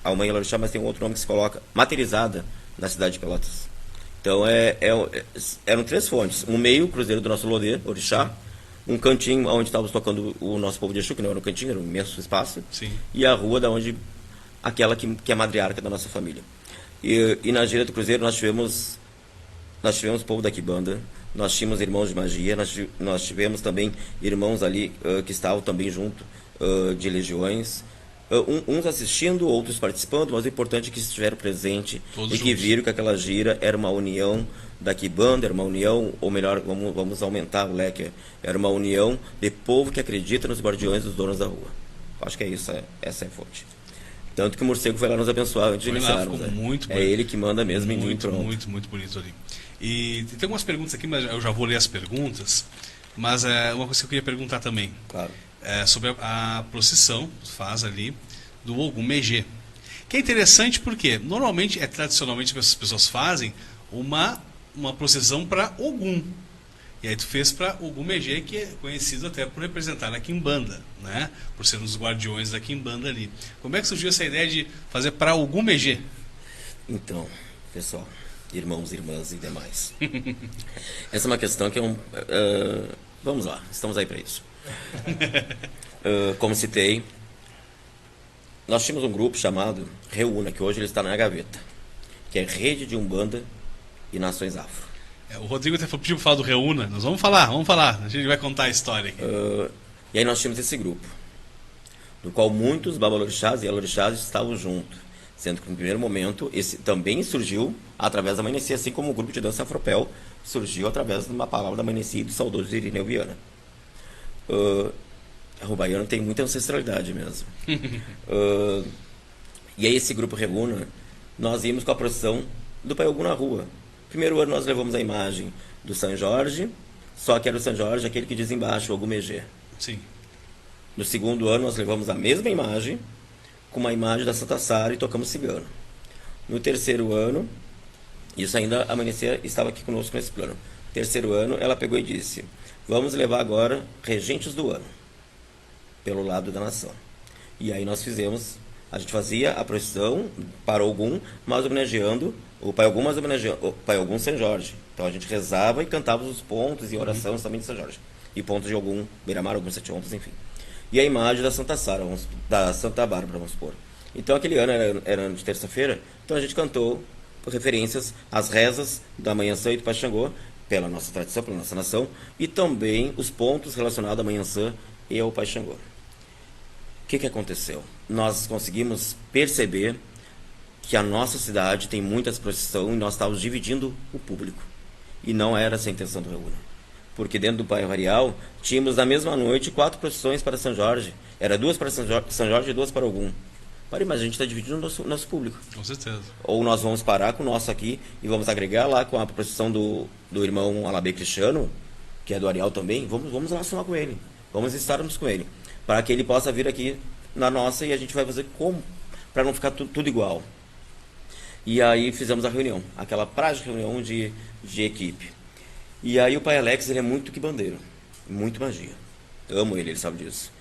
Almaia Lorixá, mas tem um outro nome que se coloca, materializada na cidade de Pelotas. Então, eram 3 fontes. Um meio, cruzeiro do nosso Lodê, Orixá. Um cantinho onde estávamos tocando o nosso povo de Exu, que não era um cantinho, era um imenso espaço. Sim. E a rua aquela que é a matriarca da nossa família. E na gira do cruzeiro nós tivemos povo da Quibanda, nós tínhamos irmãos de magia, nós tivemos também irmãos ali que estavam também junto de legiões, Uns assistindo, outros participando, mas o importante é que estiveram presentes Todos e que juntos. viram que aquela gira era uma união da Quimbanda, era uma união, ou melhor, vamos aumentar o leque, era uma união de povo que acredita nos guardiões dos donos da rua. Acho que é isso, essa é a fonte. Tanto que o morcego foi lá nos abençoar antes de Foi lá, iniciarmos. ficou Né? muito É bonito. ele que manda mesmo e Muito, pronto. muito bonito ali. E tem algumas perguntas aqui, mas eu já vou ler as perguntas. Mas uma coisa que eu queria perguntar também. Claro. Sobre a procissão que faz ali do Ogum Megê. Que é interessante porque normalmente, tradicionalmente as pessoas fazem uma procissão para Ogum. E aí tu fez para Ogum Megê, que é conhecido até por representar a Quimbanda, né? Por ser um dos guardiões da Quimbanda ali. Como é que surgiu essa ideia de fazer para Ogum Megê? Então, pessoal, irmãos, irmãs e demais. Essa é uma questão que é vamos lá, estamos aí para isso. Como citei, nós tínhamos um grupo chamado Reúna, que hoje ele está na gaveta, que é Rede de Umbanda e Nações Afro. O Rodrigo até pediu para falar do Reúna. Nós vamos falar. A gente vai contar a história aqui. E aí nós tínhamos esse grupo, no qual muitos babalorixás e alorixás estavam juntos, sendo que no primeiro momento esse também surgiu através da Mãe Nessia, assim como o grupo de dança Afropel surgiu através de uma palavra da Mãe Nessia e do saudoso Irineu Viana. O baiano tem muita ancestralidade mesmo. E aí esse grupo Reúna, nós íamos com a procissão do Pai Ogum na rua. Primeiro ano nós levamos a imagem do São Jorge, só que era o São Jorge aquele que diz embaixo, Ogum Megê. Sim. No segundo ano nós levamos a mesma imagem, com uma imagem da Santa Sara e tocamos cigano. No terceiro ano, isso ainda a Mãe Nessia estava aqui conosco nesse plano. Terceiro ano ela pegou e disse, vamos levar agora regentes do ano, pelo lado da nação. E aí nós fizemos, a gente fazia a procissão para Ogum, mas homenageando o Pai Ogum, mas homenageando o Pai Ogum São Jorge. Então a gente rezava e cantava os pontos e orações também de São Jorge. E pontos de Ogum, Beira-Mar, Ogum Sete Ondas, enfim. E a imagem da Santa Sara, da Santa Bárbara, vamos supor. Então aquele ano era ano de terça-feira, então a gente cantou referências às rezas da Manhã Sã e do Pai Xangô, pela nossa tradição, pela nossa nação, e também os pontos relacionados à Manhã Sã e ao Pai Xangô. O que aconteceu? Nós conseguimos perceber que a nossa cidade tem muitas procissões e nós estávamos dividindo o público. E não era essa a intenção do Reúna. Porque dentro do Bairro Areal, tínhamos na mesma noite 4 procissões para São Jorge. Era 2 para São Jorge e 2 para Ogum. Mas a gente está dividindo o nosso público. Com certeza. Ou nós vamos parar com o nosso aqui e vamos agregar lá com a procissão do irmão Alabê Cristiano, que é do Areal também. Vamos lá somar com ele. Vamos estarmos com ele. Para que ele possa vir aqui na nossa e a gente vai fazer como? Para não ficar tudo igual. E aí fizemos a reunião. Aquela prática reunião de equipe. E aí o Pai Alex, ele é muito quibandeiro. Muito magia. Amo ele sabe disso.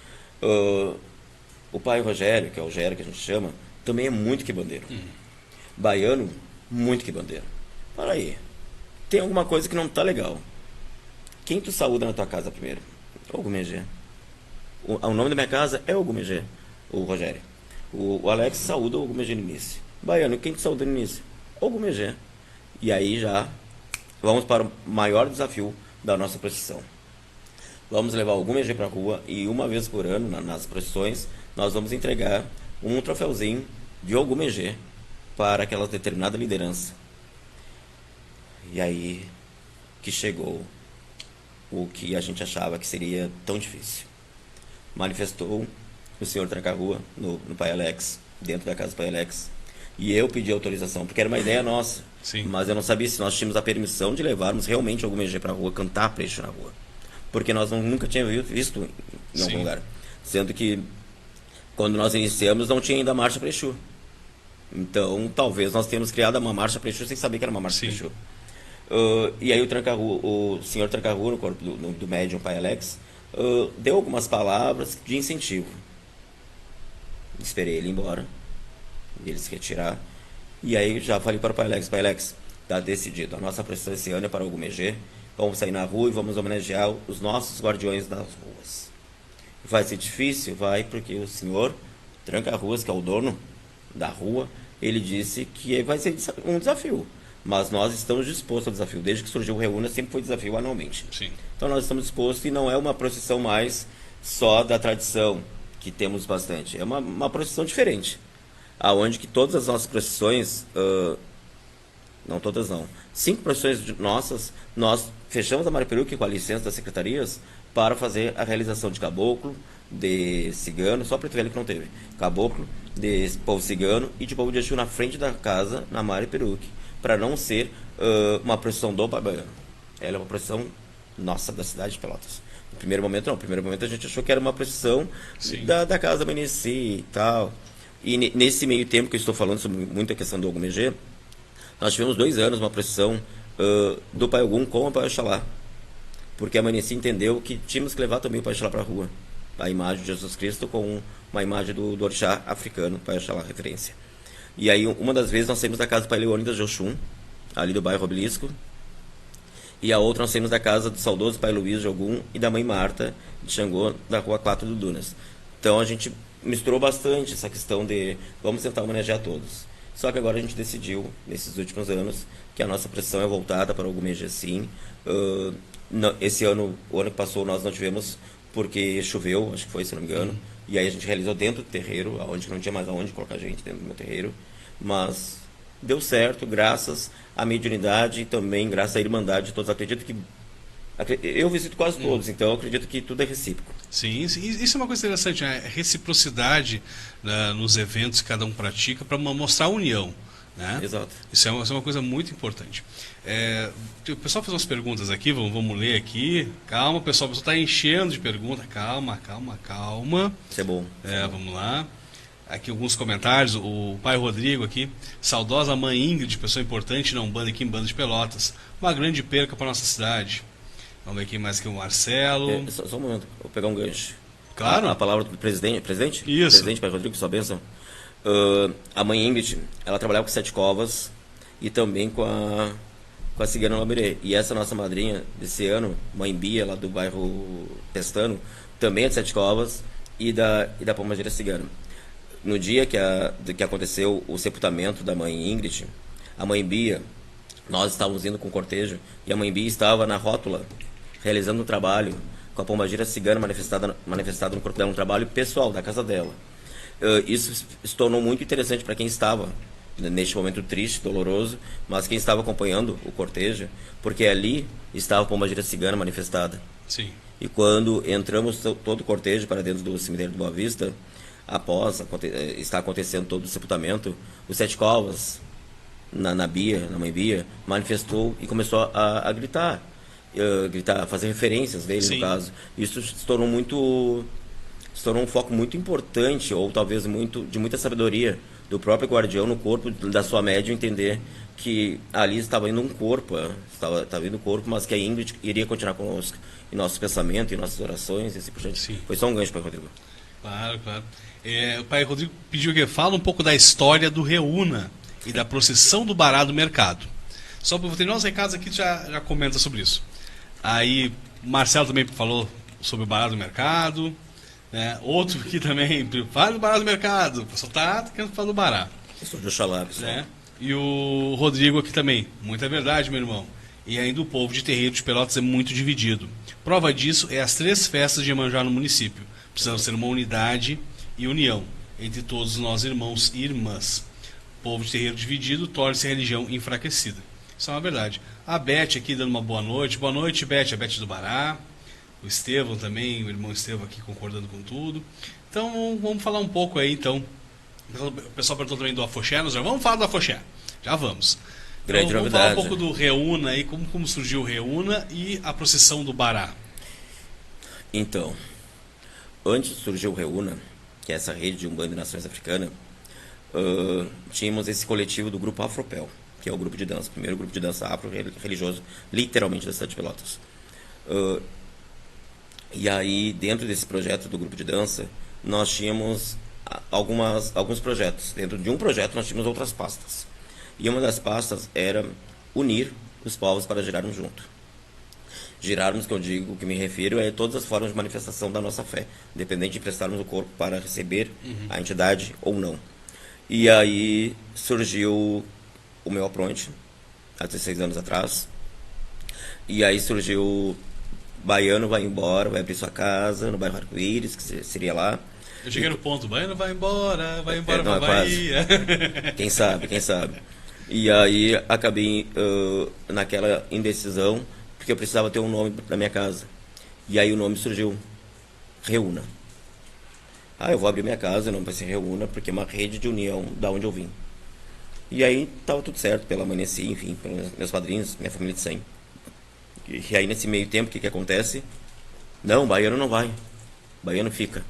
O Pai Rogério, que é o Gero que a gente chama, também é muito quibandeiro. Baiano, muito quibandeiro. Para aí. Tem alguma coisa que não tá legal. Quem tu saúda na tua casa primeiro? Ogum Megê. O nome da minha casa é Ogum Megê, o Rogério. O Alex saúda o Ogum Megê no início. Baiano, quem te saúda no início? Ogum Megê. E aí já vamos para o maior desafio da nossa procissão. Vamos levar Ogum Megê para a rua e uma vez por ano, nas procissões, nós vamos entregar um troféuzinho de Ogum Megê para aquela determinada liderança. E aí que chegou o que a gente achava que seria tão difícil. Manifestou o senhor Tranca-Rua no Pai Alex, dentro da casa do Pai Alex, e eu pedi autorização, porque era uma ideia nossa. Sim. Mas eu não sabia se nós tínhamos a permissão de levarmos realmente Ogum Megê para a rua, cantar preço na rua. Porque nós nunca tínhamos visto em algum lugar. Sendo que, quando nós iniciamos, não tinha ainda marcha Prexu. Então, talvez nós tenhamos criado uma marcha Prexu sem saber que era uma marcha Prexu. E aí o senhor Tranca-Rua, no corpo do médium Pai Alex, deu algumas palavras de incentivo. Esperei ele ir embora, ele se retirar. E aí já falei para o Pai Alex, está decidido. A nossa procissão esse ano é para Ogum Megê. Vamos sair na rua e vamos homenagear os nossos guardiões das ruas. Vai ser difícil? Vai, porque o senhor Tranca-Ruas, que é o dono da rua, ele disse que vai ser um desafio. Mas nós estamos dispostos ao desafio. Desde que surgiu o Reúna, sempre foi desafio anualmente. Sim. Então nós estamos dispostos e não é uma procissão mais só da tradição. que temos bastante. É uma procissão diferente, aonde que todas as nossas procissões, não todas não, 5 procissões nossas, nós fechamos a Mariperuque com a licença das secretarias para fazer a realização de caboclo, de cigano, só Preto Velho que não teve, caboclo, de povo cigano e de povo de Exu na frente da casa, na Mariperuque, para não ser uma procissão do Baiano. Ela é uma procissão nossa, da cidade de Pelotas. No primeiro momento não, no primeiro momento a gente achou que era uma procissão da casa da Meneci e tal. E nesse meio tempo que eu estou falando sobre muita questão do Ogum-Megê, nós tivemos 2 anos uma procissão do Pai Ogum com o Pai Oxalá, porque a Meneci entendeu que tínhamos que levar também o Pai Oxalá para a rua, a imagem de Jesus Cristo com uma imagem do orixá africano, Pai Oxalá, referência. E aí uma das vezes nós saímos da casa do Pai Leônidas de Oxum, ali do bairro Obelisco, e a outra nós saímos da casa do saudoso Pai Luiz de Ogum e da Mãe Marta de Xangô, da Rua 4 do Dunas. Então a gente misturou bastante essa questão de vamos tentar homenagear todos. Só que agora a gente decidiu, nesses últimos anos, que a nossa pressão é voltada para o Ogum-Megê sim. Esse ano, o ano que passou, nós não tivemos porque choveu, acho que foi, se não me engano. E aí a gente realizou dentro do terreiro, onde não tinha mais aonde colocar gente dentro do meu terreiro. Mas deu certo, graças à mediunidade e também graças à irmandade de todos. Acredito que eu visito quase todos, então eu acredito que tudo é recíproco. Sim, isso é uma coisa interessante, né? Reciprocidade, né, nos eventos que cada um pratica para mostrar a união, né? Exato. Isso é uma coisa muito importante. O pessoal fez umas perguntas aqui, vamos ler aqui. Calma, o pessoal está enchendo de perguntas. Calma. Isso é bom. Vamos lá. Aqui alguns comentários. O pai Rodrigo aqui. Saudosa mãe Ingrid, pessoa importante na Umbanda aqui em Banda de Pelotas. Uma grande perca para nossa cidade. Vamos ver aqui mais que o Marcelo. Só um momento, vou pegar um gancho. Claro. A palavra do presidente? Isso. Presidente, pai Rodrigo, sua bênção. A mãe Ingrid, ela trabalhava com 7 covas e também com a Cigana Laberê. E essa nossa madrinha desse ano, mãe Bia, lá do bairro Pestano, também é de 7 covas e da Pombagira Cigana. No dia que aconteceu o sepultamento da mãe Ingrid, a mãe Bia, nós estávamos indo com o cortejo e a mãe Bia estava na rótula realizando um trabalho com a Pombagira Cigana manifestada no corpo dela, um trabalho pessoal da casa dela. Isso se tornou muito interessante para quem estava neste momento triste, doloroso, mas quem estava acompanhando o cortejo, porque ali estava a Pombagira Cigana manifestada. Sim. E quando entramos todo o cortejo para dentro do cemitério de Boa Vista, após estar acontecendo todo o sepultamento, os 7 covas na mãe Bia, manifestou e começou a gritar, fazer referências dele. Sim. No caso. Isso se tornou um foco muito importante, ou talvez de muita sabedoria do próprio guardião no corpo da sua médium, entender que ali estava indo um corpo, estava indo um corpo, mas que a Ingrid iria continuar conosco em nossos pensamentos, em nossas orações, e assim por diante. Sim. Foi só um gancho, pai Rodrigo. Claro. O pai Rodrigo pediu que fala um pouco da história do Reúna e da procissão do Bará do Mercado. Só para terminar os recados aqui, já comenta sobre isso. Aí, Marcelo também falou sobre o Bará do Mercado, né? Outro aqui também, fala do Bará do Mercado. O pessoal está querendo falar do Bará. Eu sou de Oxalá, pessoal. Né? E o Rodrigo aqui também. Muita verdade, meu irmão. E ainda o povo de terreiro de Pelotas é muito dividido. Prova disso é as 3 festas de Iemanjá no município. Precisamos ter uma unidade e união entre todos nós, irmãos e irmãs. Povo de terreiro dividido torna-se religião enfraquecida. Isso é uma verdade. A Beth aqui dando uma boa noite. Boa noite, Beth. A Beth do Bará. O Estevão também, o irmão Estevão aqui concordando com tudo. Então, vamos falar um pouco aí, então. O pessoal perguntou também do Afoxé. Nós já vamos falar do Afoxé. Já vamos. Grande então, vamos novidade. falar um pouco do Reúna aí, como surgiu o Reúna e a procissão do Bará. Então, antes de surgir o Reúna, que é essa rede de Umbanda e Nações Africanas, tínhamos esse coletivo do grupo Afropel, que é o grupo de dança, o primeiro grupo de dança afro-religioso, literalmente, da cidade de Pelotas. E aí, dentro desse projeto do grupo de dança, nós tínhamos alguns projetos. Dentro de um projeto, nós tínhamos outras pastas. E uma das pastas era unir os povos para girarmos junto. Girarmos, que eu digo, o que me refiro, é todas as formas de manifestação da nossa fé, independente de prestarmos o corpo para receber a entidade ou não. E aí surgiu o meu apronte, há 16 anos atrás. E aí surgiu Baiano vai embora, vai abrir sua casa no bairro Arco-Íris, que seria lá. Eu cheguei no ponto, Baiano vai embora não, pra Bahia. Quem sabe. E aí acabei naquela indecisão, porque eu precisava ter um nome na minha casa. E aí o nome surgiu, Reúna. Eu vou abrir minha casa, o nome vai ser Reúna, porque é uma rede de união da onde eu vim. E aí estava tudo certo, pela Amanheci, enfim, pelos meus padrinhos, minha família de 100. E aí nesse meio tempo, o que acontece? Não, baiano não vai. Baiano fica.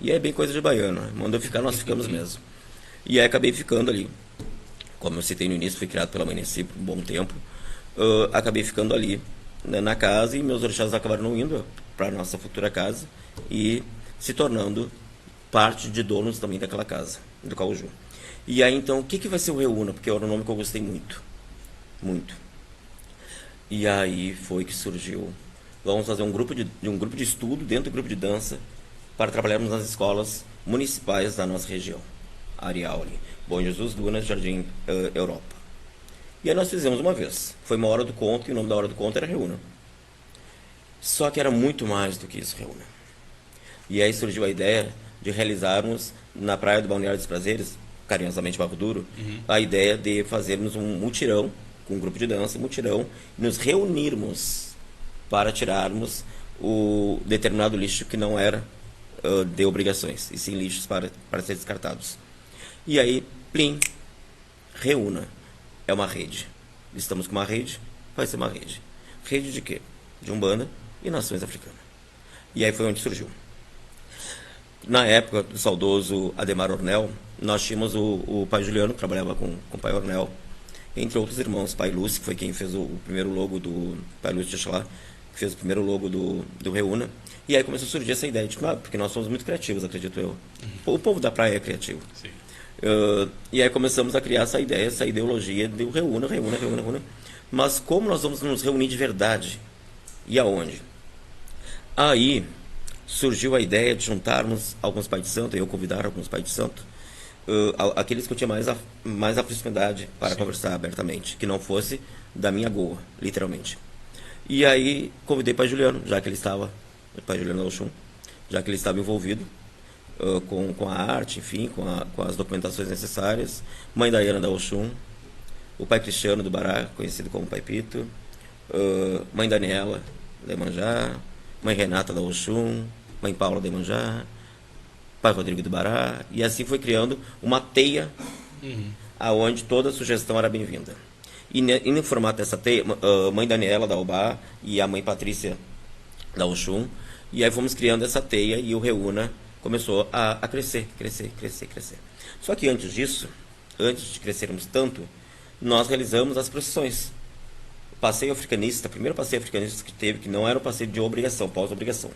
E é bem coisa de baiano, né? Manda eu ficar, nós ficamos mesmo. E aí acabei ficando ali. Como eu citei no início, fui criado pela Amanheci por um bom tempo. Acabei ficando ali, né, na casa, e meus orixás acabaram não indo para nossa futura casa e se tornando parte de donos também daquela casa, do Cauju. E aí então, o que vai ser o Reúna? Porque era um nome que eu gostei muito. Muito. E aí foi que surgiu. Vamos fazer um grupo de estudo dentro do grupo de dança para trabalharmos nas escolas municipais da nossa região. Areal ali. Bom Jesus, Dunas, Jardim Europa. E aí nós fizemos uma vez. Foi uma hora do conto, e o nome da hora do conto era Reúna. Só que era muito mais do que isso, Reúna. E aí surgiu a ideia de realizarmos na praia do Balneário dos Prazeres, carinhosamente Barro Duro, a ideia de fazermos um mutirão, com um grupo de dança, mutirão, e nos reunirmos para tirarmos o determinado lixo que não era de obrigações, e sim lixos para ser descartados. E aí, plim, Reúna. É uma rede. Estamos com uma rede, vai ser uma rede. Rede de quê? De Umbanda e Nações Africanas. E aí foi onde surgiu. Na época do saudoso Ademar Ornel, nós tínhamos o pai Juliano, que trabalhava com o pai Ornel, entre outros irmãos, pai Lúcio, que foi quem fez o primeiro logo do pai Lúcio de Oxalá, que fez o primeiro logo do Reúna. E aí começou a surgir essa ideia de, porque nós somos muito criativos, acredito eu. O povo da praia é criativo. Sim. E aí começamos a criar essa ideia, essa ideologia de Reúna. Mas como nós vamos nos reunir de verdade? E aonde? Aí surgiu a ideia de juntarmos alguns pais de santo, eu convidar alguns pais de santo, aqueles que eu tinha mais afinidade para conversar abertamente, que não fosse da minha goa, literalmente. E aí convidei o pai Juliano, já que ele estava, o pai Juliano Oxum, já que ele estava envolvido com a arte, enfim, com as documentações necessárias, mãe Daiana da Oxum, o pai Cristiano do Bará, conhecido como Pai Pito, mãe Daniela da Iemanjá, mãe Renata da Oxum, mãe Paula da Iemanjá, pai Rodrigo do Bará, e assim foi criando uma teia aonde toda sugestão era bem-vinda. E no formato dessa teia, mãe Daniela da Obá e a mãe Patrícia da Oxum, e aí fomos criando essa teia e o Reúna começou a crescer. Só que antes disso, antes de crescermos tanto, nós realizamos as procissões. O passeio africanista, o primeiro passeio africanista que teve, que não era um passeio de obrigação, pós-obrigação.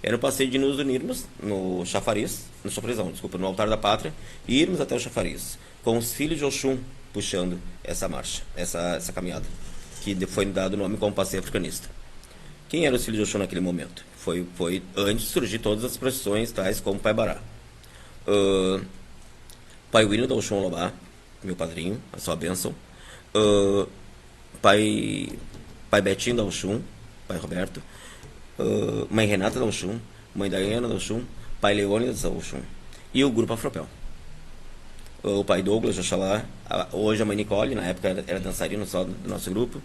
Era um passeio de nos unirmos no chafariz, no altar da pátria, e irmos até o chafariz, com os filhos de Oxum puxando essa marcha, essa caminhada, que foi dado o nome como passeio africanista. Quem eram os filhos de Oxum naquele momento? Foi antes de surgir todas as procissões, tais como Pai Bará. Pai William da Oxum Lobá, meu padrinho, a sua bênção. Pai Betinho da Oxum, pai Roberto. Mãe Renata da Oxum, mãe Daiana da Oxum, pai Leônidas da Oxum. E o grupo Afropel. O pai Douglas de Oxalá, hoje a mãe Nicole, na época era dançarina só do nosso grupo.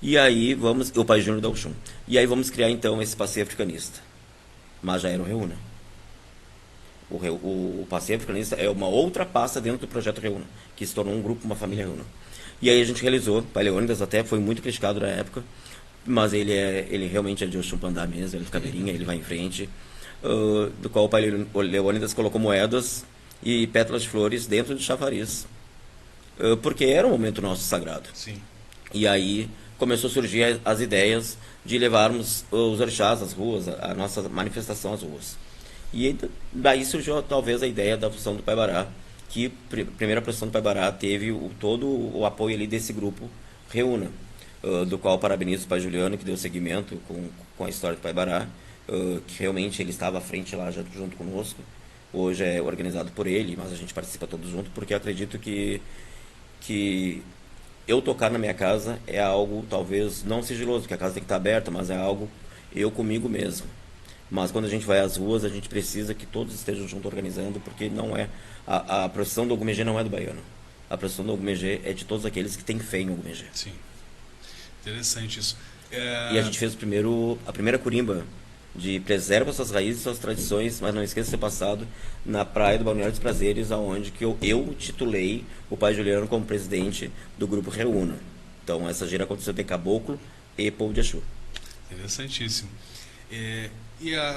E aí o pai Júnior da Oxum. E aí vamos criar então esse passeio africanista. Mas já era o Reúna. O passeio africanista é uma outra pasta dentro do projeto Reúna, que se tornou um grupo, uma família Reúna. E aí a gente realizou, o pai Leônidas até foi muito criticado na época, mas ele realmente é de Oxum Pandá mesmo, ele fica beirinha, ele vai em frente, do qual o pai Leônidas colocou moedas e pétalas de flores dentro do chafariz, porque era um momento nosso sagrado. Sim. E aí começou a surgir as ideias de levarmos os orixás às ruas, a nossa manifestação às ruas. E daí surgiu talvez a ideia da função do Pai Bará, que a primeira procissão do Pai Bará teve todo o apoio ali desse grupo Reúna, do qual parabenizo o Pai Juliano, que deu seguimento com a história do Pai Bará, que realmente ele estava à frente lá junto conosco. Hoje é organizado por ele, mas a gente participa todos juntos, porque eu acredito que eu tocar na minha casa é algo talvez não sigiloso, porque a casa tem que estar aberta, mas é algo eu comigo mesmo. Mas quando a gente vai às ruas, a gente precisa que todos estejam juntos organizando, porque não é a procissão do Ogumegê não é do baiano. A procissão do Ogumegê é de todos aqueles que têm fé em Ogumegê. Sim. Interessante isso. E a gente fez a primeira curimba de preserva suas raízes, suas tradições, mas não esqueça seu passado, na praia do Balneário dos Prazeres, aonde que eu titulei o pai Juliano como presidente do grupo Reúna. Então essa gira aconteceu de Caboclo e Povo de Exu. Interessantíssimo.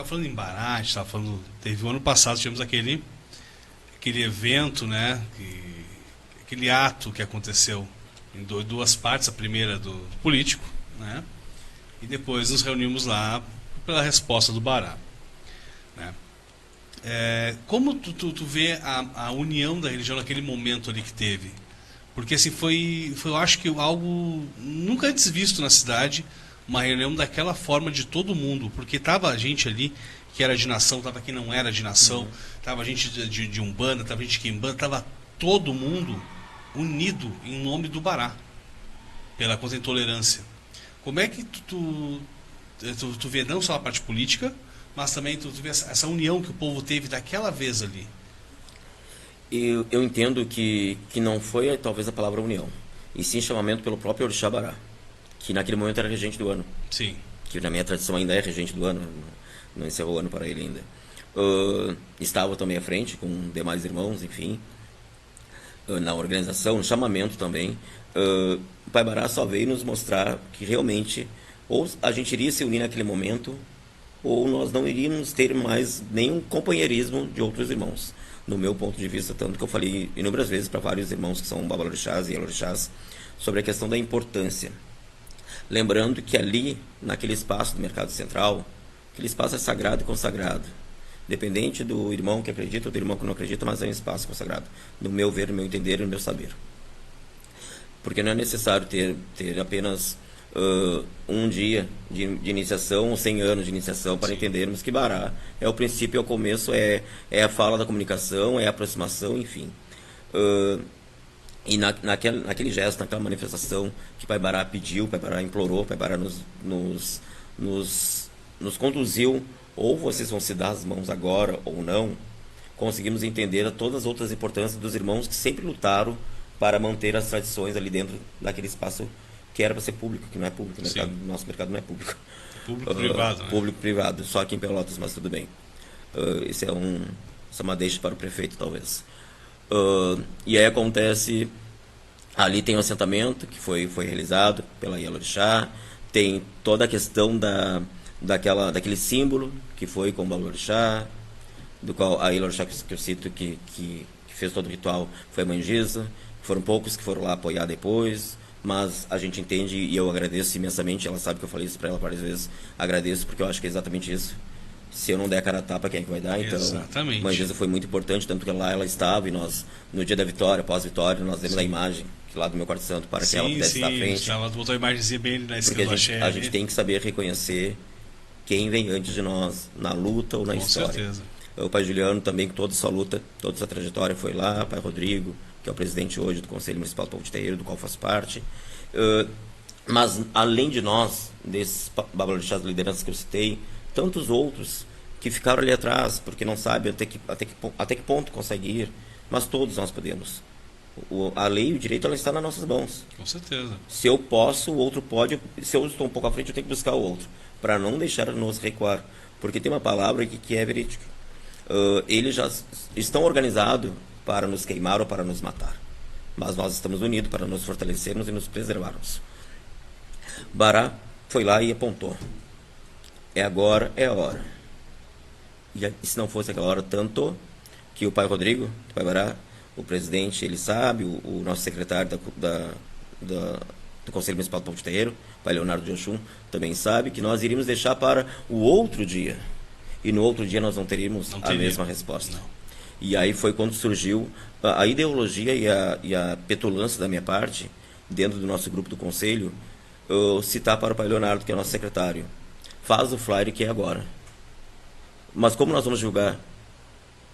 Falando em Bará, a gente estava falando, teve o ano passado, tivemos aquele evento, né, aquele ato que aconteceu em duas partes, a primeira do político, né, e depois nos reunimos lá pela resposta do Bará, né. Como tu vê a união da religião naquele momento ali que teve? Porque assim, foi eu acho que algo nunca antes visto na cidade, uma reunião daquela forma de todo mundo, porque tava gente ali que era de nação, tava quem não era de nação, tava gente de Umbanda, tava gente de Quimbanda, tava todo mundo unido em nome do Bará, pela contra a intolerância. Como é que tu vê não só a parte política, mas também tu vê essa união que o povo teve daquela vez ali? Eu entendo que não foi talvez a palavra união, e sim chamamento pelo próprio Orixá Bará, que naquele momento era regente do ano. Sim. Que na minha tradição ainda é regente do ano, não encerrou o ano para ele ainda. Estava também à frente com demais irmãos, enfim, na organização, no chamamento também. O Pai Bará só veio nos mostrar que realmente ou a gente iria se unir naquele momento, ou nós não iríamos ter mais nenhum companheirismo de outros irmãos. No meu ponto de vista, tanto que eu falei inúmeras vezes para vários irmãos que são babalorixás e elorixás sobre a questão da importância. Lembrando que ali, naquele espaço do Mercado Central, aquele espaço é sagrado e consagrado. Dependente do irmão que acredita ou do irmão que não acredita, mas é um espaço consagrado. No meu ver, no meu entender e no meu saber. Porque não é necessário ter apenas um dia de iniciação ou 100 anos de iniciação para entendermos que Bará é o princípio, é o começo, é a fala da comunicação, é a aproximação, enfim. E naquele gesto, naquela manifestação que Pai Bará pediu, Pai Bará implorou, Pai Bará nos conduziu, ou vocês vão se dar as mãos agora ou não, conseguimos entender todas as outras importâncias dos irmãos que sempre lutaram para manter as tradições ali dentro daquele espaço que era para ser público, que não é público, nosso mercado não é público. Público-privado, né? Público-privado, só aqui em Pelotas, mas tudo bem. Isso é uma deixa para o prefeito, talvez. E aí acontece, ali tem um assentamento que foi realizado pela Yalorixá, tem toda a questão daquele símbolo que foi com o Balorixá, do qual a Yalorixá que eu cito que fez todo o ritual foi a Mãe Giza. Foram poucos que foram lá apoiar depois, mas a gente entende e eu agradeço imensamente. Ela sabe que eu falei isso para ela várias vezes. Agradeço porque eu acho que é exatamente isso. Se eu não der a cara a tapa, quem é que vai dar? Então, exatamente. Mãe Giza foi muito importante, tanto que lá ela estava e nós, no dia da vitória, pós-vitória, nós demos a imagem lá do meu quarto santo para que ela pudesse estar à frente. Ela botou a imagenzinha bem na esquerda. Porque a gente tem que saber reconhecer quem vem antes de nós, na luta ou na história. Com certeza. O Pai Juliano também, com toda a sua luta, toda a sua trajetória, foi lá. Pai Rodrigo, que é o presidente hoje do Conselho Municipal do Povo de Terreiro, do qual faço parte. Mas, além de nós, desses babalorixás de lideranças que eu citei, tantos outros que ficaram ali atrás, porque não sabem até que ponto consegue ir, mas todos nós podemos. A lei e o direito ela está nas nossas mãos. Com certeza. Se eu posso, o outro pode. Se eu estou um pouco à frente, eu tenho que buscar o outro, para não deixar nos recuar. Porque tem uma palavra aqui que é verídica. Eles já estão organizados para nos queimar ou para nos matar, mas nós estamos unidos para nos fortalecermos e nos preservarmos. Bará foi lá e apontou: é agora, é a hora. E se não fosse aquela hora, tanto que o Pai Rodrigo, o Pai Bará, o presidente, ele sabe, o nosso secretário do Conselho Municipal do Povo de Terreiro, Pai Leonardo de Oxum, também sabe que nós iríamos deixar para o outro dia. E no outro dia nós não teríamos a mesma resposta. Não. E aí foi quando surgiu a ideologia e a petulância da minha parte, dentro do nosso grupo do conselho, citar para o Pai Leonardo, que é nosso secretário: faz o flyer que é agora. Mas como nós vamos julgar?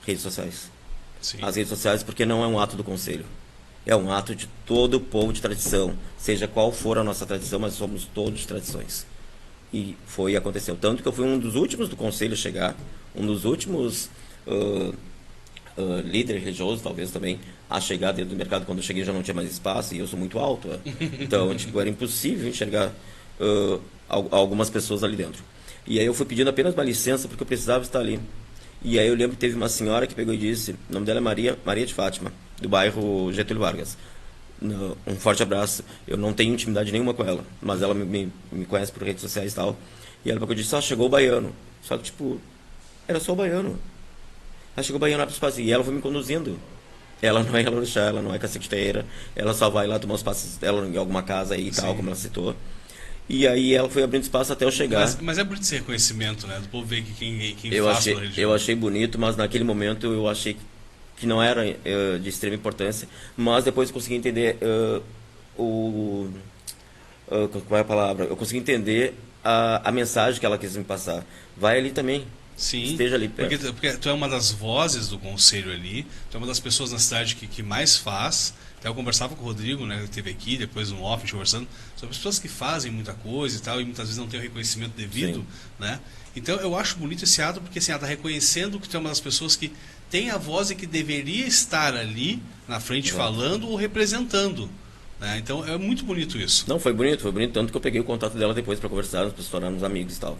Redes sociais. Sim. As redes sociais, porque não é um ato do conselho. É um ato de todo o povo de tradição. Seja qual for a nossa tradição, mas somos todos de tradições. E aconteceu. Tanto que eu fui um dos últimos do conselho a chegar, um dos últimos líderes religiosos, talvez também, a chegar dentro do mercado. Quando eu cheguei já não tinha mais espaço e eu sou muito alto. Então, tipo, era impossível enxergar algumas pessoas ali dentro. E aí eu fui pedindo apenas uma licença porque eu precisava estar ali. E aí eu lembro que teve uma senhora que pegou e disse, o nome dela é Maria de Fátima, do bairro Getúlio Vargas. Um forte abraço. Eu não tenho intimidade nenhuma com ela, mas ela me conhece por redes sociais e tal. E ela pegou e disse, chegou o baiano. Só que, tipo, era só o baiano. Aí chegou o baiano lá pro espaço e ela foi me conduzindo. Ela não é orixá, ela não é caciqueira, ela só vai lá tomar os passos dela em alguma casa aí e tal, como ela citou. E aí ela foi abrindo espaço até eu chegar. Mas é bonito esse reconhecimento, né? Do povo ver que quem faz pela religião. Eu achei bonito, mas naquele momento eu achei que não era de extrema importância. Mas depois eu consegui entender como é a palavra? Eu consegui entender a mensagem que ela quis me passar. Vai ali também. Sim, esteja ali perto. Porque tu é uma das vozes do conselho ali, tu é uma das pessoas na cidade que mais faz. Até eu conversava com o Rodrigo, né, que esteve aqui, depois no off, a gente conversando, sobre as pessoas que fazem muita coisa e tal, e muitas vezes não tem o reconhecimento devido, né? Então eu acho bonito esse ato, porque assim, ela está reconhecendo que tu é uma das pessoas que tem a voz e que deveria estar ali na frente falando ou representando. Né? Então é muito bonito isso. Não, foi bonito, tanto que eu peguei o contato dela depois para conversar, para se tornarmos amigos e tal.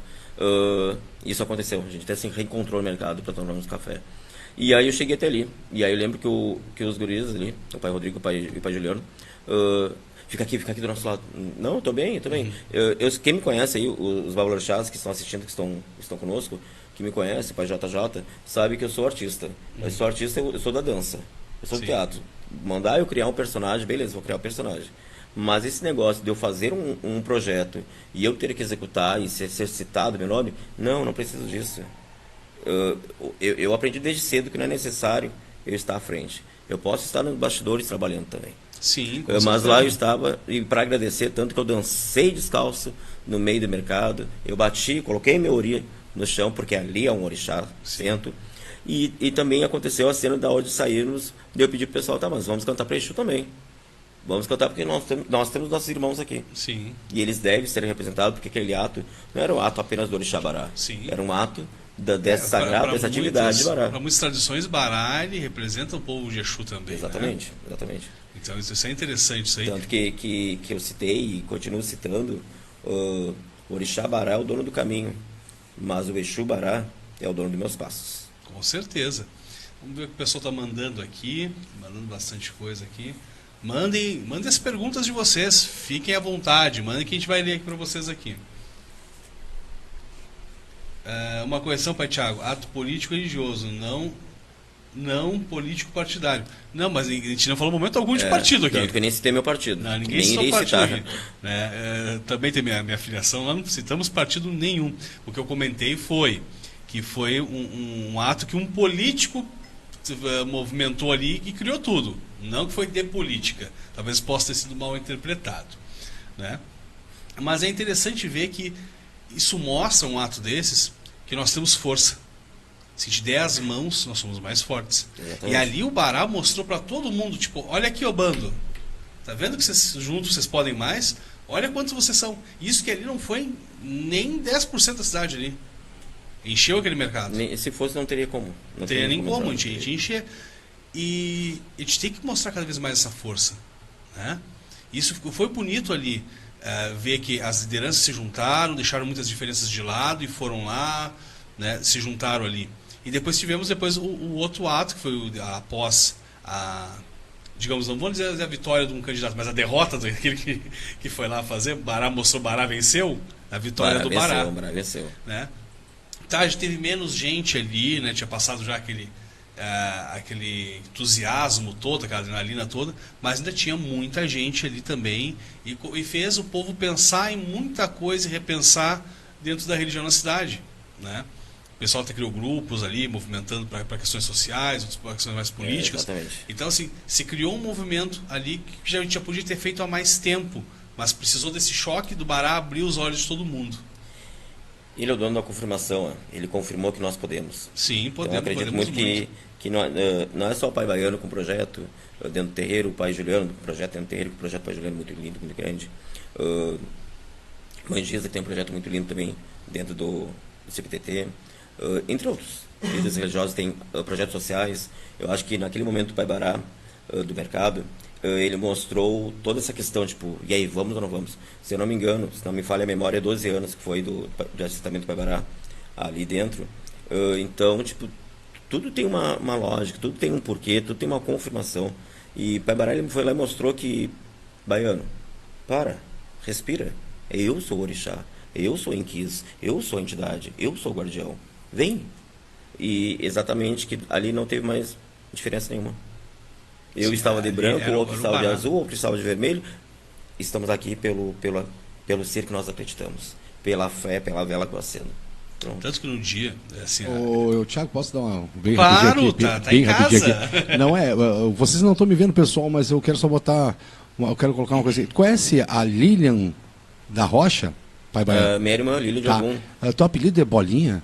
Isso aconteceu, a gente até se reencontrou no mercado para tomarmos café. E aí eu cheguei até ali, e aí eu lembro que os guris ali, o pai Rodrigo e o pai Juliano, fica aqui do nosso lado. Não, eu tô bem. Quem me conhece aí, os babalorixás que estão assistindo, que estão conosco, que me conhece, o pai JJ, sabe que eu sou artista. Eu sou artista, eu sou da dança, eu sou do teatro. Mandar eu criar um personagem, beleza, vou criar um personagem. Mas esse negócio de eu fazer um projeto e eu ter que executar e ser citado meu nome, não preciso disso. Eu aprendi desde cedo que não é necessário eu estar à frente. Eu posso estar nos bastidores trabalhando também. Sim, mas lá eu estava, e para agradecer, tanto que eu dancei descalço no meio do mercado, eu bati, coloquei meu ori no chão, porque ali é um orixá, sento. E também aconteceu a cena da hora de sairmos, de eu pedir pro pessoal, mas vamos cantar para Exu também. Vamos cantar porque nós temos nossos irmãos aqui. Sim. E eles devem ser representados, porque aquele ato não era um ato apenas do orixá Bará. Sim. Era um ato dessa sagrada, dessa atividade de Bará. Para muitas tradições, Bará ele representa o povo de Exu também. Exatamente, né? Exatamente. Então isso é interessante, isso aí. Tanto que eu citei e continuo citando, o orixá Bará é o dono do caminho, mas o Exu Bará é o dono dos meus passos. Com certeza. Vamos ver o que o pessoal está mandando aqui, mandando bastante coisa aqui. Mandem as perguntas de vocês, fiquem à vontade, mandem que a gente vai ler aqui para vocês aqui. Uma correção, pai Thiago, ato político religioso, não político partidário. Não, mas a gente não falou momento algum de partido aqui. Tanto que eu nem citei meu partido. Não, ninguém citou partido aqui. Também tem minha filiação, nós não citamos partido nenhum. O que eu comentei foi que foi um ato que um político movimentou ali e criou tudo. Não que foi de política. Talvez possa ter sido mal interpretado. Né? Mas é interessante ver que isso mostra um ato desses, que nós temos força. Se te der as mãos, nós somos mais fortes. Exatamente. E ali o Bará mostrou para todo mundo, tipo, olha aqui, ô bando. Tá vendo que vocês juntos vocês podem mais? Olha quantos vocês são. Isso que ali não foi nem 10% da cidade ali. Encheu aquele mercado. Se fosse, não teria como. Não teria nem como, a gente encher. E a gente tem que mostrar cada vez mais essa força. Né? Isso foi bonito ali, ver que as lideranças se juntaram, deixaram muitas diferenças de lado e foram lá, né, se juntaram ali. E depois tivemos o outro ato, que foi após a, digamos, não vou dizer a vitória de um candidato, mas a derrota daquele que foi lá fazer. Bará mostrou, Bará venceu, a vitória do Bará. Bará venceu. Né? Tá, já teve menos gente ali, né, tinha passado já aquele entusiasmo todo, aquela adrenalina toda, mas ainda tinha muita gente ali também e fez o povo pensar em muita coisa e repensar dentro da religião na cidade, né? O pessoal até criou grupos ali, movimentando para questões sociais, outras para questões mais políticas. Então, assim, se criou um movimento ali que a gente já podia ter feito há mais tempo, mas precisou desse choque do Bará abrir os olhos de todo mundo. Ele é o dono da confirmação, ele confirmou que nós podemos. Sim, podemos. Então, eu acredito muito que não é só o pai baiano com o projeto dentro do terreiro, o pai Juliano com o projeto dentro do terreiro, que o projeto pai Juliano é muito lindo, muito grande. Mãe Giza, que tem um projeto muito lindo também dentro do CPTT, entre outros. Líderes religiosos têm projetos sociais. Eu acho que naquele momento do Pai Bará, do mercado, ele mostrou toda essa questão, tipo, e aí, vamos ou não vamos? Se eu não me engano, se não me falha a memória, 12 anos que foi do assentamento do Pai Bará ali dentro. Então, tipo, tudo tem uma lógica, tudo tem um porquê, tudo tem uma confirmação. E Pai Bará, ele foi lá e mostrou que, baiano, respira. Eu sou o orixá, eu sou o Enquis, eu sou a entidade, eu sou o guardião. Vem. E exatamente que ali não teve mais diferença nenhuma. Eu Sim, estava de branco, o outro estava de Bará. azul, o outro estava de vermelho. Estamos aqui pelo ser que nós acreditamos, pela fé, pela vela que eu acendo. Pronto. Tanto que no dia, assim, Ô, Thiago, posso dar uma bem Claro, rapidinho aqui? tá Bem em rapidinho casa. aqui. Não é, vocês não estão me vendo, pessoal, mas eu quero só botar, eu quero colocar uma coisa aqui. Conhece a Lilian da Rocha, Pai Baiano? Minha irmã, Lília de Tá. Ogum. Teu apelido é Bolinha?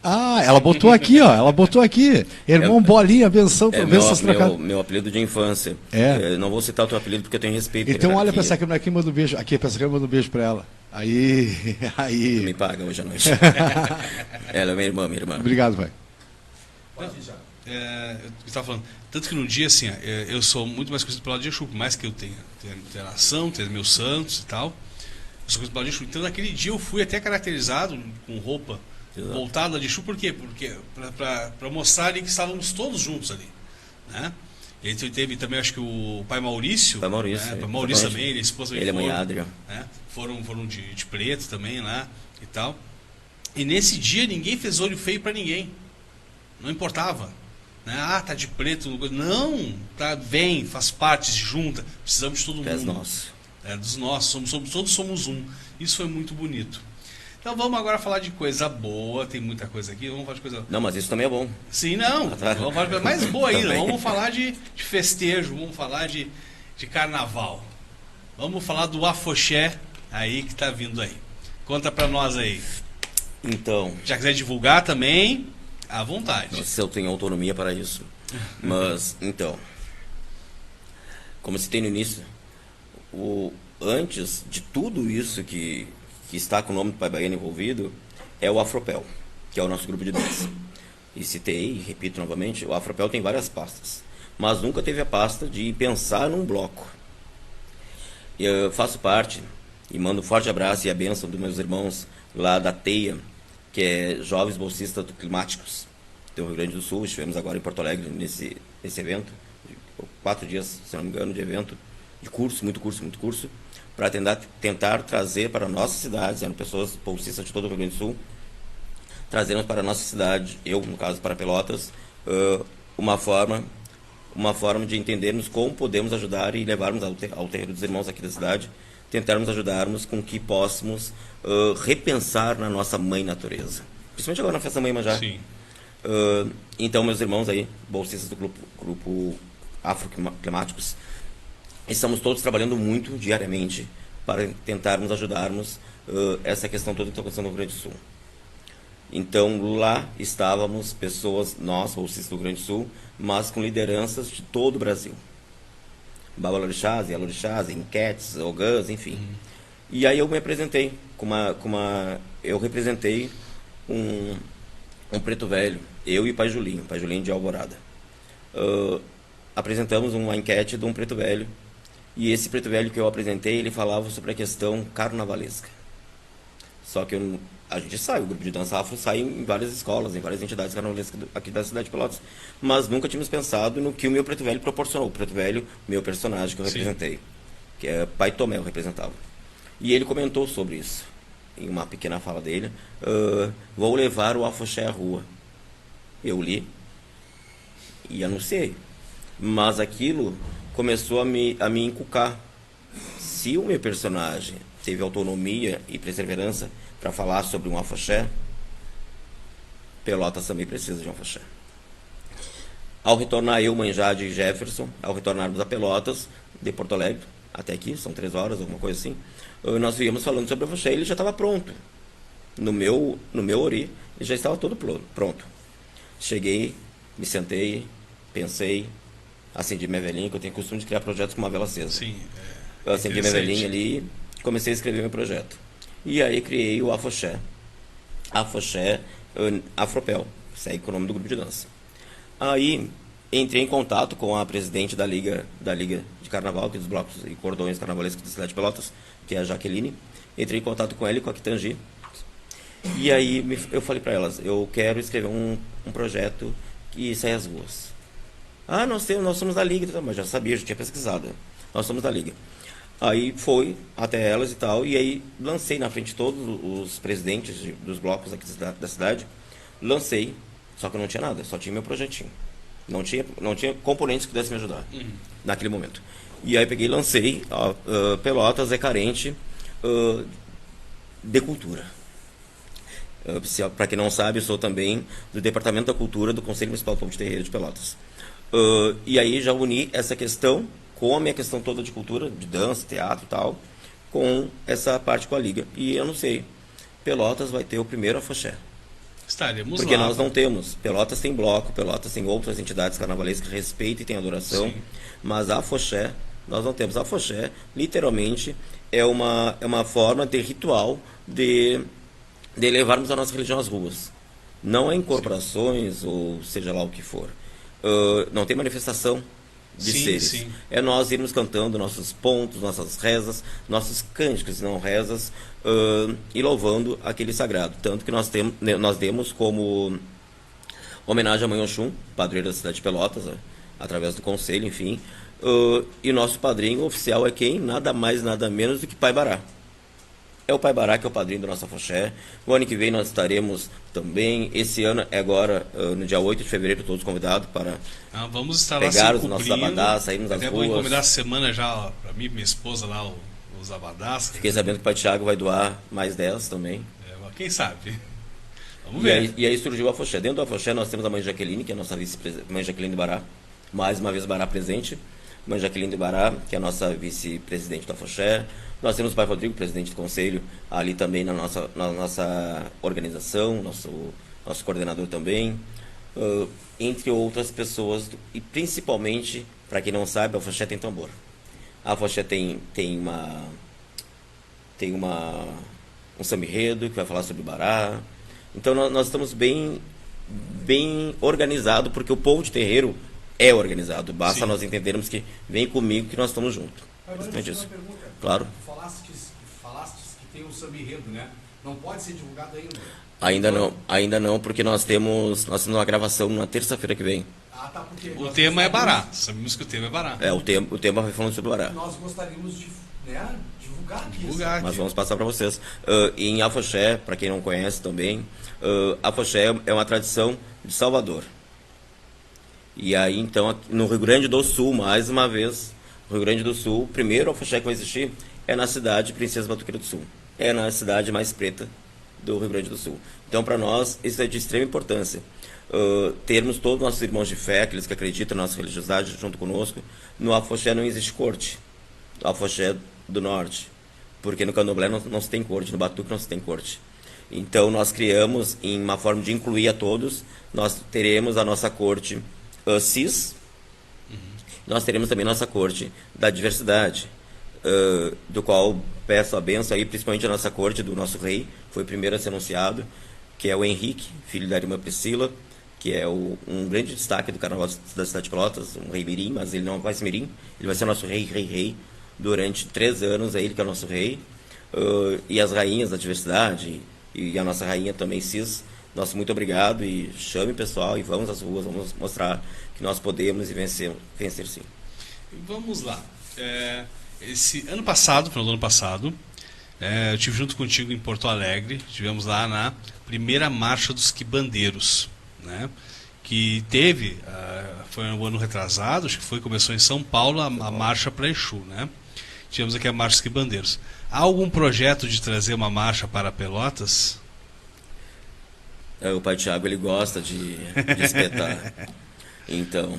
Ah, ela botou aqui, ó. Ela botou aqui. Irmão Bolinha, benção, É bençãos pra cá. meu apelido de infância. É. Não vou citar o teu apelido porque eu tenho respeito. Então pela olha pra hierarquia. essa câmera aqui, manda um beijo. Aqui, pra essa câmera, manda um beijo pra ela. Aí, Me aí. paga hoje à noite. Ela é minha irmã, Obrigado, pai. Pode ir já. eu estava falando, tanto que no dia, assim, eu sou muito mais conhecido pelo lado de Exu, por mais que eu tenha interação, tenha meus santos e tal, eu sou conhecido pelo lado de Exu. Então naquele dia eu fui até caracterizado com roupa Exato. voltada de Exu, por quê? Porque para mostrar ali que estávamos todos juntos ali, né? E aí teve também, acho que o pai Maurício, Pai Maurício, né? é. Pai Maurício também, ele, a esposa dele Ele é mãe foram, Adria. né? Foram de preto também lá e tal. E nesse dia ninguém fez olho feio para ninguém. Não importava. Né? Ah, tá de preto. Não, tá, vem, faz parte, se junta. Precisamos de todo Tu és mundo. nosso. É, dos nossos, todos somos um. Isso foi muito bonito. Então vamos agora falar de coisa boa. Tem muita coisa aqui. Vamos falar de coisa. Não, mas isso também é bom. Sim, não. Ah, tá. Vamos falar de coisa mais boa ainda. Também. Vamos falar de festejo. Vamos falar de carnaval. Vamos falar do afoxé aí que tá vindo aí. Conta pra nós aí. Então, Já quiser divulgar também, à vontade. não sei se eu tenho autonomia para isso. Mas, então, como citei no início, antes de tudo isso que está com o nome do Pai Baiano envolvido, é o Afropel, que é o nosso grupo de dança. E citei, e repito novamente, o Afropel tem várias pastas, mas nunca teve a pasta de pensar num bloco. Eu faço parte e mando um forte abraço e a bênção dos meus irmãos lá da TEIA, que é Jovens Bolsistas Climáticos do Rio Grande do Sul. Estivemos agora em Porto Alegre nesse evento, 4 dias, se não me engano, de evento, de curso, muito curso, para tentar trazer para a nossa cidade, eram pessoas bolsistas de todo o Rio Grande do Sul, trazermos para a nossa cidade, eu, no caso, para Pelotas, uma forma de entendermos como podemos ajudar e levarmos ao terreiro dos irmãos aqui da cidade, tentarmos ajudarmos com que possamos repensar na nossa mãe natureza. Principalmente agora na festa Mãe Manjá. Sim. Então, meus irmãos aí, bolsistas do grupo Afroclimáticos, estamos todos trabalhando muito diariamente para tentarmos ajudarmos essa questão toda que está acontecendo no Rio Grande do Sul. Então, lá estávamos pessoas, nós, bolsistas do Rio Grande do Sul, mas com lideranças de todo o Brasil. Babalorixás, Yalorixás, Enquetes, Ogãs, enfim. E aí eu me apresentei eu representei um preto velho, eu e o Pai Julinho de Alvorada. Apresentamos uma enquete de um preto velho, e esse preto velho que eu apresentei, ele falava sobre a questão carnavalesca. Só que a gente sai, o grupo de dança afro sai em várias escolas, em várias entidades carnavalescas aqui da cidade de Pelotas, mas nunca tínhamos pensado no que o meu preto velho proporcionou. O preto velho, meu personagem que eu representei, que é Pai Tomé, eu representava. E ele comentou sobre isso, em uma pequena fala dele, vou levar o afoxé à rua. Eu li e anunciei, mas aquilo começou a me inculcar. Se o meu personagem teve autonomia e perseverança para falar sobre um afoxé, Pelotas também precisa de um afoxé. Ao retornar eu, Mãe Jade e Jefferson, ao retornarmos a Pelotas, de Porto Alegre, até aqui, são 3 horas, alguma coisa assim, nós viemos falando sobre o afoxé e ele já estava pronto. No meu ori, ele já estava todo pronto. Cheguei, me sentei, pensei, acendi minha velhinha, que eu tenho costume de criar projetos com uma vela acesa. Sim. Eu acendi minha velhinha ali, comecei a escrever meu projeto. E aí criei o Afoxé. Afoxé Afropel, segue com o nome do grupo de dança. Aí entrei em contato com a presidente da Liga de Carnaval, que é dos blocos e cordões carnavalescos da cidade de Pelotas, que é a Jaqueline. Entrei em contato com ela e com a Kitangi. E aí eu falei para elas, eu quero escrever um projeto que saia às ruas. Ah, nós somos da Liga, mas já sabia, já tinha pesquisado. Nós somos da Liga. Aí foi até elas e tal, e aí lancei na frente de todos os presidentes dos blocos aqui da cidade, lancei, só que não tinha nada, só tinha meu projetinho. Não tinha componentes que pudessem me ajudar naquele momento. E aí peguei e lancei, Pelotas é carente de cultura. Para quem não sabe, eu sou também do Departamento da Cultura do Conselho Municipal do Povo de Terreiro de Pelotas. E aí já uni essa questão com a minha questão toda de cultura, de dança, teatro e tal, com essa parte com a Liga. E eu não sei, Pelotas vai ter o primeiro Afoxé. Estaremos Porque lá. nós não temos. Pelotas tem bloco, Pelotas tem outras entidades carnavalescas que respeitam e têm adoração, Sim. mas a Afoxé nós não temos. A Afoxé, literalmente, é uma forma de ritual de levarmos a nossa religião às ruas. Não é em corporações, ou seja lá o que for. Não tem manifestação de seres. Sim. É nós irmos cantando nossos pontos, nossas rezas, nossos cânticos, não rezas, e louvando aquele sagrado. Tanto que nós demos como homenagem a Mãe Oxum, padroeira da cidade de Pelotas, através do conselho, enfim. E o nosso padrinho oficial é quem? Nada mais, nada menos do que Pai Bará. É o Pai Bará que é o padrinho do nosso Afoxé. O ano que vem nós estaremos também. Esse ano é agora, no dia 8 de fevereiro, todos convidados para vamos estar pegar lá os nossos abadás, sairmos das Até vou ruas. encomendar essa semana já para mim e minha esposa lá os abadás. Fiquei sabendo que o Pai Tiago vai doar mais 10 também. Quem sabe? Vamos E ver. aí surgiu o Afoxé. Dentro do Afoxé nós temos a Mãe Jaqueline, que é a nossa vice-presidente, Mãe Jaqueline de Bará. Mais uma vez Bará presente. Mãe Jaqueline de Bará, que é a nossa vice-presidente do Afoxé. Nós temos o Pai Rodrigo, presidente do conselho, ali também na nossa organização, nosso coordenador também, entre outras pessoas, e principalmente, para quem não sabe, a Afoxé tem tambor. A Afoxé tem um samba-enredo que vai falar sobre Bará. Então nós estamos bem organizados, porque o povo de terreiro é organizado. Basta Sim. nós entendermos que vem comigo que nós estamos juntos. Agora, Exatamente deixa eu isso. fazer uma pergunta. Claro. Tu falastes que tem o samba-enredo, né? Não pode ser divulgado ainda? Ainda não, porque nós temos uma gravação na terça-feira que vem. Ah, tá, porque O nós tema é gostaríamos- Bará. Sabemos que o tema é Bará. O tema vai falando sobre o Bará. Nós gostaríamos de divulgar aqui. Divulgar. Mas vamos passar para vocês. Em Afoxé, para quem não conhece também, Afoxé é uma tradição de Salvador. E aí, então, aqui no Rio Grande do Sul, mais uma vez, Rio Grande do Sul, o primeiro Afoxé que vai existir é na cidade de Princesa Batuqueira do Sul. É na cidade mais preta do Rio Grande do Sul. Então, para nós, isso é de extrema importância. Termos todos os nossos irmãos de fé, aqueles que acreditam na nossa religiosidade junto conosco. No Afoxé não existe corte. No Afoxé do Norte. Porque no Candomblé não se tem corte, no Batuque não se tem corte. Então, nós criamos, em uma forma de incluir a todos, nós teremos a nossa corte cis. Nós teremos também nossa corte da diversidade, do qual peço a benção aí, principalmente a nossa corte do nosso rei, foi o primeiro a ser anunciado, que é o Henrique, filho da irmã Priscila, que é um grande destaque do carnaval da cidade de Pelotas, um rei mirim, mas ele não vai ser mirim, ele vai ser nosso rei, durante 3 anos, é ele que é o nosso rei, e as rainhas da diversidade, e a nossa rainha também cis. Nosso muito obrigado, e chame o pessoal e vamos às ruas, vamos mostrar que nós podemos e vencer sim. Vamos lá. Esse ano passado, final do ano passado, eu estive junto contigo em Porto Alegre. Estivemos lá na primeira marcha dos quibandeiros, né? Que teve, foi no ano retrasado, acho que começou em São Paulo a marcha para Exu, né? Tivemos aqui a marcha dos quibandeiros. Há algum projeto de trazer uma marcha para Pelotas? O pai Tiago, ele gosta de espetar. Então,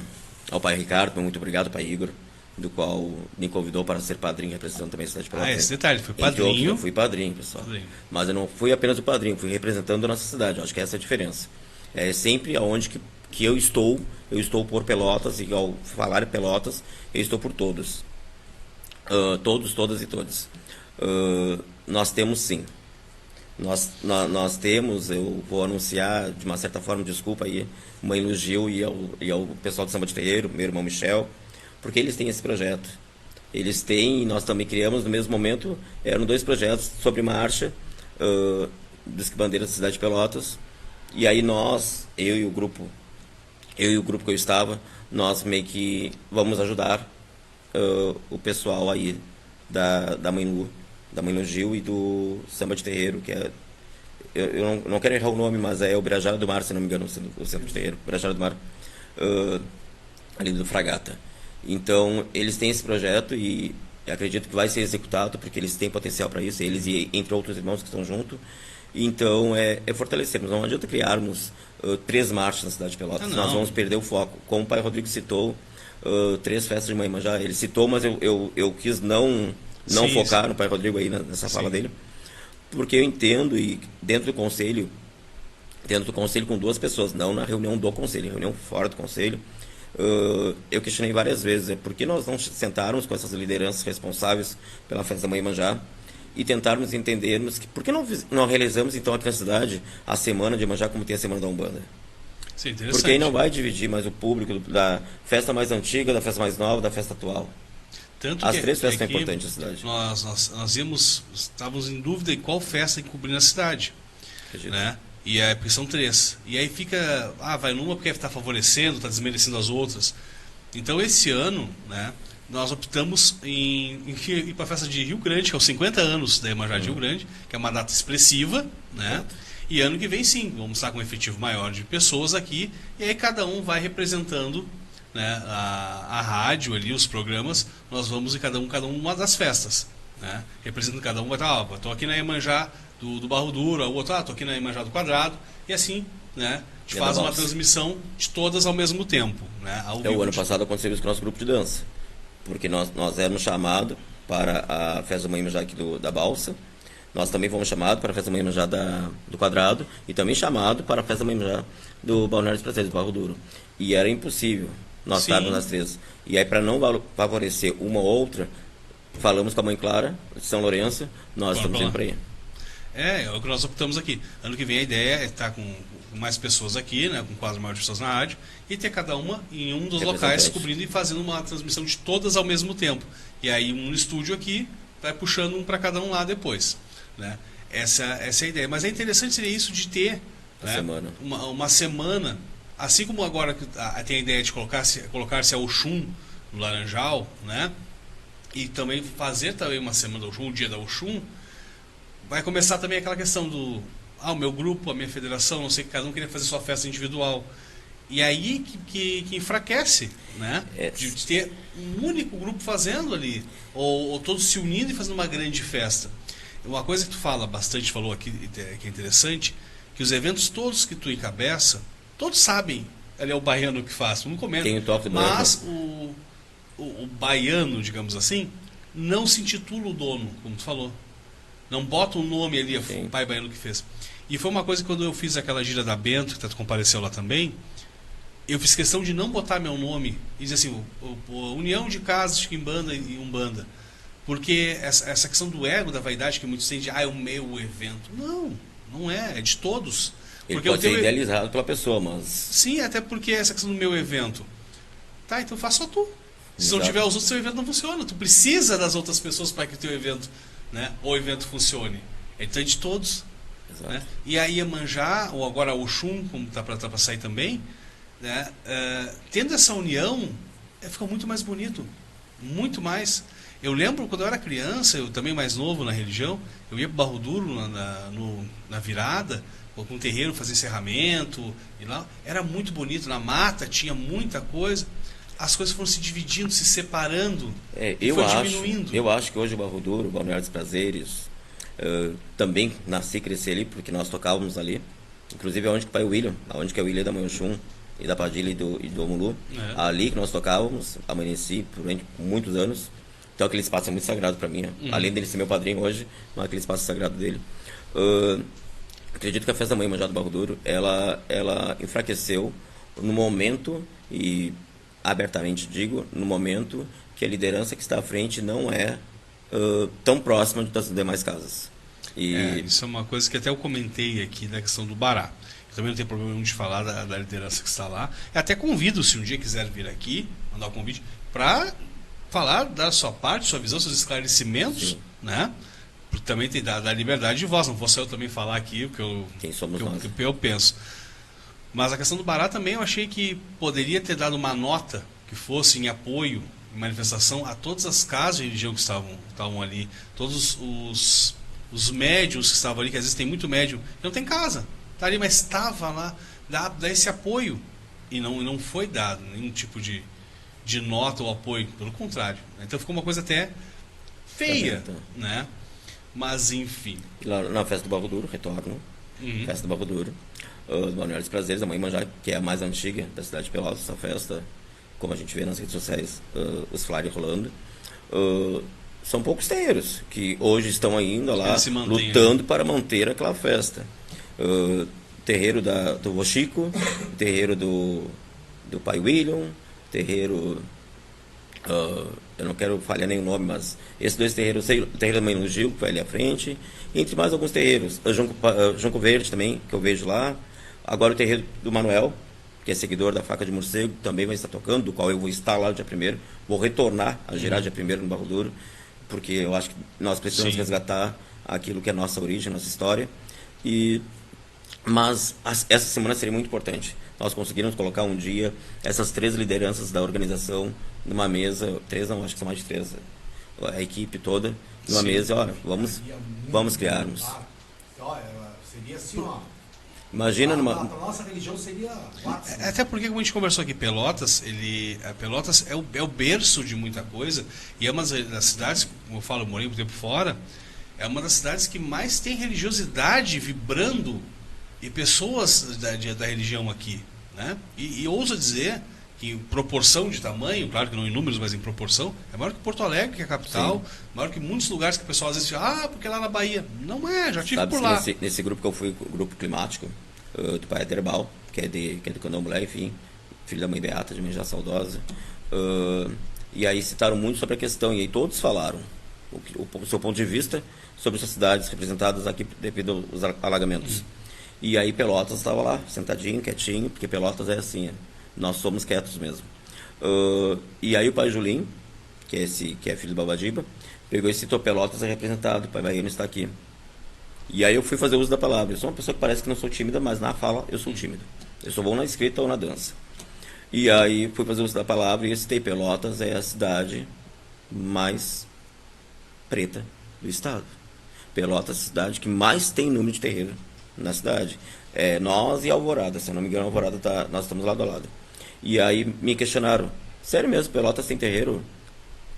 ao pai Ricardo, muito obrigado, pai Igor, do qual me convidou para ser padrinho, representando também a cidade de Pelotas. Esse detalhe, foi Entre outros, padrinho. eu fui padrinho, pessoal. Padrinho. Mas eu não fui apenas o padrinho, fui representando a nossa cidade. Eu acho que essa é a diferença. É sempre aonde que eu estou por Pelotas, e ao falar em Pelotas, eu estou por todos. Todos, todas e todos. Nós temos sim. Nós temos, eu vou anunciar de uma certa forma, desculpa aí, Mãe Lugil e ao pessoal do Samba de Terreiro, meu irmão Michel, porque eles têm esse projeto. Eles têm, e nós também criamos no mesmo momento, eram 2 projetos sobre marcha, Disque Bandeira da cidade de Pelotas, e aí eu e o grupo que eu estava, nós meio que vamos ajudar o pessoal aí da Mãe Lugil e do Samba de Terreiro, que é, eu não quero errar o nome, mas é o Birajara do Mar, se não me engano, o Centro de Terreiro, Birajara do Mar, ali do Fragata. Então, eles têm esse projeto e acredito que vai ser executado, porque eles têm potencial para isso, eles e entre outros irmãos que estão junto. Então, é fortalecermos. Não adianta criarmos 3 marchas na cidade de Pelotas, nós vamos perder o foco. Como o pai Rodrigo citou, 3 festas de Mãe Iemanjá, ele citou, mas eu quis não focar no pai Rodrigo aí nessa fala dele, porque eu entendo, e dentro do conselho com 2 pessoas, não na reunião do conselho, reunião fora do conselho, eu questionei várias vezes, por que nós não sentarmos com essas lideranças responsáveis pela festa da Mãe Iemanjá e tentarmos entendermos por que não realizamos então aqui na cidade a semana de Iemanjá como tem a semana da Umbanda. Sim, porque aí não vai dividir mais o público da festa mais antiga, da festa mais nova, da festa atual. Tanto as 3 festas são importantes na cidade. Nós estávamos em dúvida em qual festa encobrir na cidade. Né? E aí, porque são 3. E aí fica, vai numa porque está favorecendo, está desmerecendo as outras. Então esse ano, né, nós optamos em ir para a festa de Rio Grande, que é os 50 anos da Iemanjá de Rio Grande, que é uma data expressiva, né? E ano que vem sim, vamos estar com um efetivo maior de pessoas aqui, e aí cada um vai representando, né, a rádio ali, os programas, nós vamos em cada uma das festas, né? Representando cada um, vai estar, estou aqui na Iemanjá do Barro Duro, o outro, estou aqui na Iemanjá do Quadrado, e assim, né, a gente faz uma transmissão de todas ao mesmo tempo, né? O ano passado aconteceu isso com o nosso grupo de dança, porque nós éramos chamados para a festa da Mãe Iemanjá aqui da Balsa, nós também fomos chamados para a festa da Mãe Iemanjá do Quadrado, e também chamados para a festa da Mãe Iemanjá do Balneário dos Prazeres, do Barro Duro, e era impossível nós estarmos nas 3, e aí para não favorecer uma ou outra, falamos com a Mãe Clara de São Lourenço, nós estamos indo para aí. É o que nós optamos aqui. Ano que vem a ideia é estar com mais pessoas aqui, né, com quase maior de pessoas na rádio, e ter cada uma em um dos locais cobrindo e fazendo uma transmissão de todas ao mesmo tempo. E aí um no estúdio aqui, vai puxando um para cada um lá depois. Né? Essa é a ideia. Mas é interessante seria isso de ter, né, uma semana, assim como agora tem a ideia de colocar-se a Oxum no Laranjal, né? E também fazer também uma semana da Oxum, o dia da Oxum. Vai começar também aquela questão do o meu grupo, a minha federação, não sei, que cada um queria fazer sua festa individual. E aí que enfraquece, né? De ter um único grupo fazendo ali, ou todos se unindo e fazendo uma grande festa. Uma coisa que tu falou aqui, que é interessante, que os eventos todos que tu encabeça, todos sabem, ele é o baiano que faz, não comenta. Tem o toque do mas o baiano, digamos assim, não se intitula o dono, como tu falou. Não bota um nome ali, o pai baiano que fez. E foi uma coisa que quando eu fiz aquela gira da Bento, que tu compareceu lá também, eu fiz questão de não botar meu nome e dizer assim, União de Casas de Quimbanda e Umbanda. Porque essa questão do ego, da vaidade que muitos têm de, é o meu evento. Não é de todos. Ele pode ser idealizado pela pessoa, mas... Sim, até porque essa questão do meu evento. Tá, então faz só tu. Se não tiver os outros, seu evento não funciona. Tu precisa das outras pessoas para que o teu evento, né, o evento funcione. Então é de todos. Né? E a Iemanjá, ou agora a Oxum, como está para sair também, né, tendo essa união, fica muito mais bonito. Muito mais. Eu lembro quando eu era criança, eu também mais novo na religião, eu ia para o Barro Duro na virada, ou com o terreiro fazer encerramento, e lá era muito bonito, na mata tinha muita coisa, as coisas foram se dividindo, se separando, diminuindo. Eu acho que hoje o Barro Duro, o Balneário dos Prazeres, também nasci e cresci ali, porque nós tocávamos ali, inclusive aonde que o pai William, aonde que é o William da Mãe Oxum, e da Padilha e do Omulu, ali que nós tocávamos, amanheci durante muitos anos. Então aquele espaço é muito sagrado para mim, né? Além dele ser meu padrinho hoje, mas aquele espaço sagrado dele. Acredito que a festa da Mãe Iemanjá do Barro Duro, ela enfraqueceu no momento, e abertamente digo, no momento que a liderança que está à frente não é tão próxima das demais casas. Isso é uma coisa que até eu comentei aqui da questão do Bará. Eu também não tenho problema nenhum de falar da liderança que está lá. Eu até convido, se um dia quiser vir aqui, mandar um convite, para falar da sua parte, sua visão, seus esclarecimentos, Sim. né? Porque também tem da liberdade de voz. Não vou só eu também falar aqui o que eu, Quem somos nós? o que eu penso. Mas a questão do Bará também eu achei que poderia ter dado uma nota que fosse em apoio, em manifestação a todas as casas de religião que estavam ali, todos os médios que estavam ali, que às vezes tem muito médium, não tem casa, tá ali, mas estava lá, dá esse apoio. E não foi dado nenhum tipo de nota ou apoio, pelo contrário. Então ficou uma coisa até feia, né? Mas enfim. E lá na festa do Barro Duro, retorno, festa do Barro Duro, os Balneários dos Prazeres, a Mãe Manjá, que é a mais antiga da cidade de Pelotas, essa festa, como a gente vê nas redes sociais, os flyers rolando, são poucos terreiros que hoje estão ainda lá lutando para manter aquela festa. Terreiro do Vochico, terreiro do Pai William, terreiro, eu não quero falhar nenhum nome, mas esses dois terreiros, o terreiro da Mãe do Gil, que vai ali à frente, entre mais alguns terreiros, Junco Verde também, que eu vejo lá, agora o terreiro do Manuel, que é seguidor da Faca de Morcego, também vai estar tocando, do qual eu vou estar lá no dia 1º, vou retornar a girar dia 1º no Barro Duro, porque eu acho que nós precisamos resgatar aquilo que é nossa origem, nossa história. Mas essa semana seria muito importante. Nós conseguimos colocar um dia essas 3 lideranças da organização numa mesa, 3 não, acho que são mais de 3, a equipe toda, numa mesa, olha, vamos criarmos. Seria assim, ó. Imagina Para nossa religião seria até porque, como a gente conversou aqui, Pelotas é o berço de muita coisa, e é uma das cidades, como eu falo, eu morei um tempo fora, é uma das cidades que mais tem religiosidade vibrando e pessoas da religião aqui, né? E ouso dizer que em proporção de tamanho, claro que não em números, mas em proporção, é maior que Porto Alegre, que é a capital, maior que muitos lugares que o pessoal às vezes diz, porque lá na Bahia. Não é, já tive Sabe, por lá. Nesse grupo que eu fui, o grupo climático, do pai Aderbal, que é do Candomblé, enfim, filho da mãe Beata, de mãe já saudosa, e aí citaram muito sobre a questão, e aí todos falaram o seu ponto de vista sobre essas cidades representadas aqui devido aos alagamentos. E aí Pelotas estava lá, sentadinho, quietinho, porque Pelotas é assim, nós somos quietos mesmo. E aí o pai Julinho, que é filho do Babadiba, pegou e citou Pelotas é representado, o pai Baiano está aqui. E aí eu fui fazer uso da palavra. Eu sou uma pessoa que parece que não sou tímida, mas na fala eu sou tímido. Eu sou bom na escrita ou na dança. E aí fui fazer uso da palavra e eu citei Pelotas é a cidade mais preta do estado. Pelotas é a cidade que mais tem número de terreiro na cidade. Nós e Alvorada, se eu não me engano, Alvorada nós estamos lado a lado. E aí me questionaram, sério mesmo, Pelotas tem terreiro?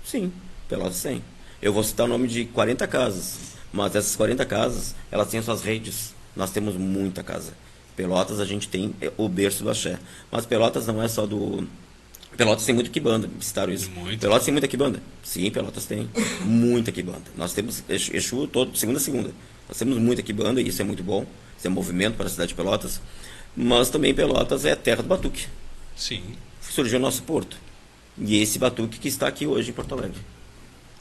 Sim, Pelotas tem. Eu vou citar o nome de 40 casas, mas essas 40 casas, elas têm suas redes. Nós temos muita casa. Pelotas a gente tem o berço do axé. Mas Pelotas não é só do... Pelotas tem muita quibanda, citaram isso. Pelotas tem muita quibanda. Sim, Pelotas tem muita quibanda. Nós temos Exu todo, segunda a segunda. Nós temos muita quibanda e isso é muito bom. Isso é movimento para a cidade de Pelotas. Mas também Pelotas é a terra do batuque. Sim. Surgiu o nosso porto. E esse batuque que está aqui hoje em Porto Alegre.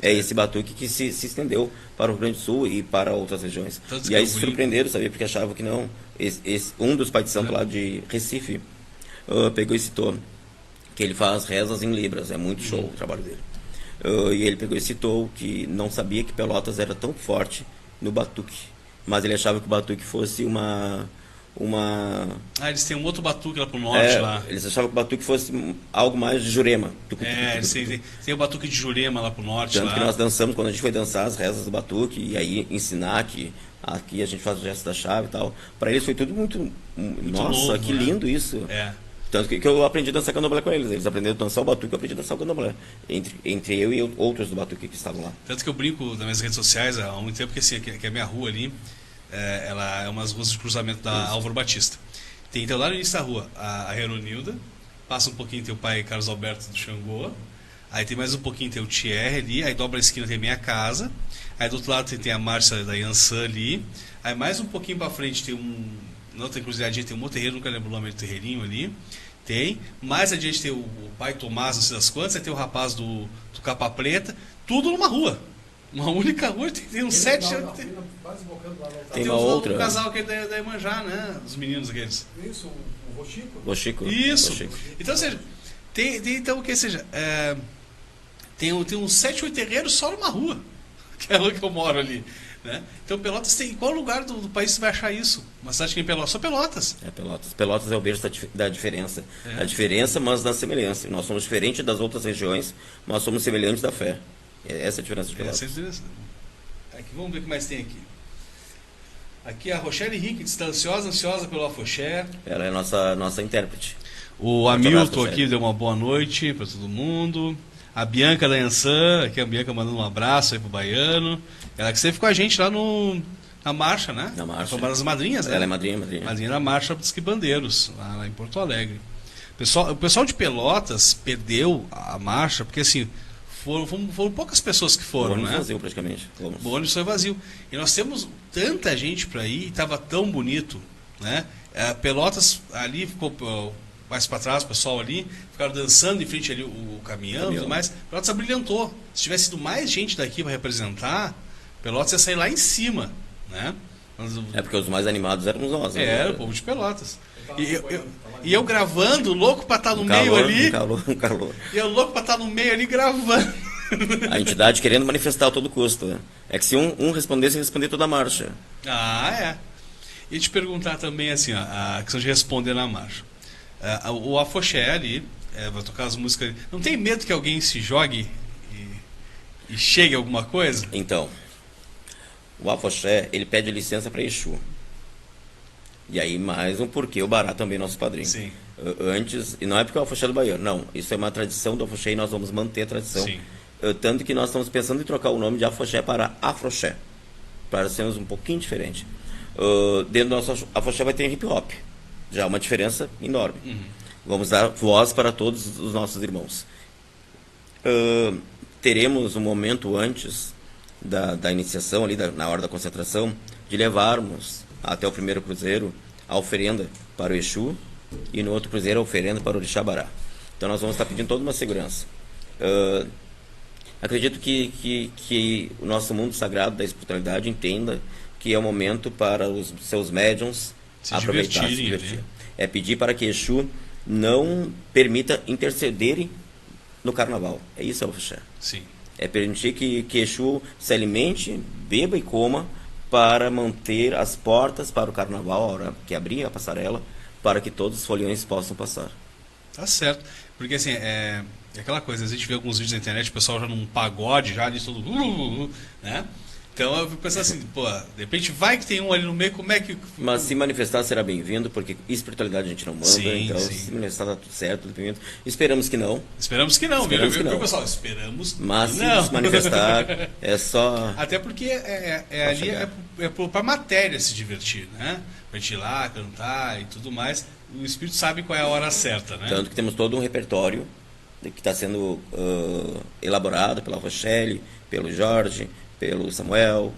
É esse batuque que se estendeu para o Rio Grande do Sul e para outras regiões. E aí se surpreenderam, sabia? Porque achavam que não. Um dos pais de santo lá de Recife pegou e citou que ele faz rezas em Libras. É muito show o trabalho dele. E ele pegou e citou que não sabia que Pelotas era tão forte no batuque. Mas ele achava que o batuque fosse uma... eles têm um outro batuque lá pro norte lá. Eles achavam que o batuque fosse algo mais de Jurema. Eles tem o batuque de Jurema lá pro norte. Tanto lá. que nós dançamos, quando a gente foi dançar as rezas do batuque, e aí ensinar que aqui a gente faz o gesto da chave e tal. Para eles foi tudo muito nossa, novo, que lindo isso. Tanto que eu aprendi a dançar candomblé com eles. Eles aprenderam a dançar o batuque, eu aprendi a dançar o candomblé. Entre eu e outros do batuque que estavam lá. Tanto que eu brinco nas minhas redes sociais há muito tempo, que, assim, que a minha rua ali, ela é umas ruas de cruzamento da Álvaro Batista. Tem então lá no início da rua a Heronilda, passa um pouquinho tem o pai Carlos Alberto do Xangô, aí tem mais um pouquinho tem o Thierry ali, aí dobra a esquina tem a minha casa, aí do outro lado tem a Márcia da Yansan ali, aí mais um pouquinho pra frente tem na outra encruzilhadinha tem um outro terreiro, nunca lembro o nome do terreirinho ali, mais adiante tem o pai Tomás, não sei das quantas, aí tem o rapaz do Capa Preta, tudo numa rua. Uma única rua, tem uns 7... Quase bocando lá no Tem Tem uma um outra. casal que é da Iemanjá, né? Os meninos aqueles. Isso, o Rochico. O Chico. Isso. O Chico. Então, ou seja, tem então o que seja, tem uns 7, 8 terreiros só numa rua, que é a rua que eu moro ali, né? Então Pelotas tem, em qual lugar do país você vai achar isso? Uma cidade que tem Pelotas, só Pelotas. É Pelotas. Pelotas é o berço da diferença. É. A diferença, mas da semelhança. Nós somos diferentes das outras regiões, mas somos semelhantes da fé. Essa é a diferença de Pelotas. Essa é interessante. Aqui, vamos ver o que mais tem aqui. Aqui a Rochelle Henrique está ansiosa pelo Afoxé. Ela é a nossa intérprete. O Forte Hamilton abraço, aqui deu uma boa noite para todo mundo. A Bianca da Ansan, aqui a Bianca mandando um abraço aí pro Baiano. Ela que sempre com a gente lá na marcha, né? Na marcha. Foi uma das madrinhas, né? Ela é madrinha. Madrinha da marcha dos Quibandeiros, lá em Porto Alegre. O pessoal de Pelotas perdeu a marcha, porque assim, foram poucas pessoas que foram, O ônibus né? vazio praticamente. Vamos. O ônibus foi vazio. E nós temos tanta gente para ir, e estava tão bonito, né? Pelotas ali ficou mais para trás, o pessoal ali, ficaram dançando em frente ali o caminhão e tudo mais. Pelotas abrilhantou. Se tivesse sido mais gente daqui para representar, Pelotas ia sair lá em cima, né? É porque os mais animados éramos nós. né? Era o povo de Pelotas. E eu gravando, louco para estar no Um meio calor, ali. um calor. E eu louco para estar no meio ali gravando. A entidade querendo manifestar a todo custo. Né? É que se um respondesse, ia responder toda a marcha. Ah, é. E te perguntar também assim, ó, a questão de responder na marcha. O Afoxé ali, vai tocar as músicas ali. Não tem medo que alguém se jogue e chegue a alguma coisa? Então, o Afoxé, ele pede licença para Exu. E aí mais um porquê, o Bará também é nosso padrinho. Sim. Antes, e não é porque o Afoxé é do Baiano, não. Isso é uma tradição do Afoxé e nós vamos manter a tradição. Sim. Tanto que nós estamos pensando em trocar o nome de Afoxé para Afroxé, para sermos um pouquinho diferente. Dentro do nosso Afoxé vai ter hip hop, já é uma diferença enorme. Vamos dar voz para todos os nossos irmãos. Teremos um momento antes da iniciação, ali na hora da concentração, de levarmos até o primeiro cruzeiro a oferenda para o Exu e no outro cruzeiro a oferenda para o Orixá Bará. Então nós vamos estar pedindo toda uma segurança. Acredito que o nosso mundo sagrado da espiritualidade entenda que é o momento para os seus médiums Se aproveitar, se divertirem, divertir. né? É pedir para que Exu não permita intercederem no carnaval. É isso, Afoxé. Sim. É permitir que Exu se alimente, beba e coma para manter as portas para o carnaval, a hora que abrir a passarela, para que todos os foliões possam passar. Tá certo. Porque assim, é aquela coisa, a gente vê alguns vídeos na internet, o pessoal já num pagode, já ali todo... né? Então eu fico pensando assim, pô, de repente vai que tem um ali no meio, como é que... Mas se manifestar será bem-vindo, porque espiritualidade a gente não manda, Sim, então sim. se manifestar tá tudo certo, tudo bem-vindo. Esperamos que não, Esperamos que não, Esperamos viu, que não. pessoal? Esperamos mas que se não. se manifestar é só... Até porque ali chegar. pra matéria se divertir, né? Pra gente ir lá, cantar e tudo mais. O espírito sabe qual é a hora certa, né? Tanto que temos todo um repertório que está sendo elaborado pela Rochelle, pelo Jorge, pelo Samuel,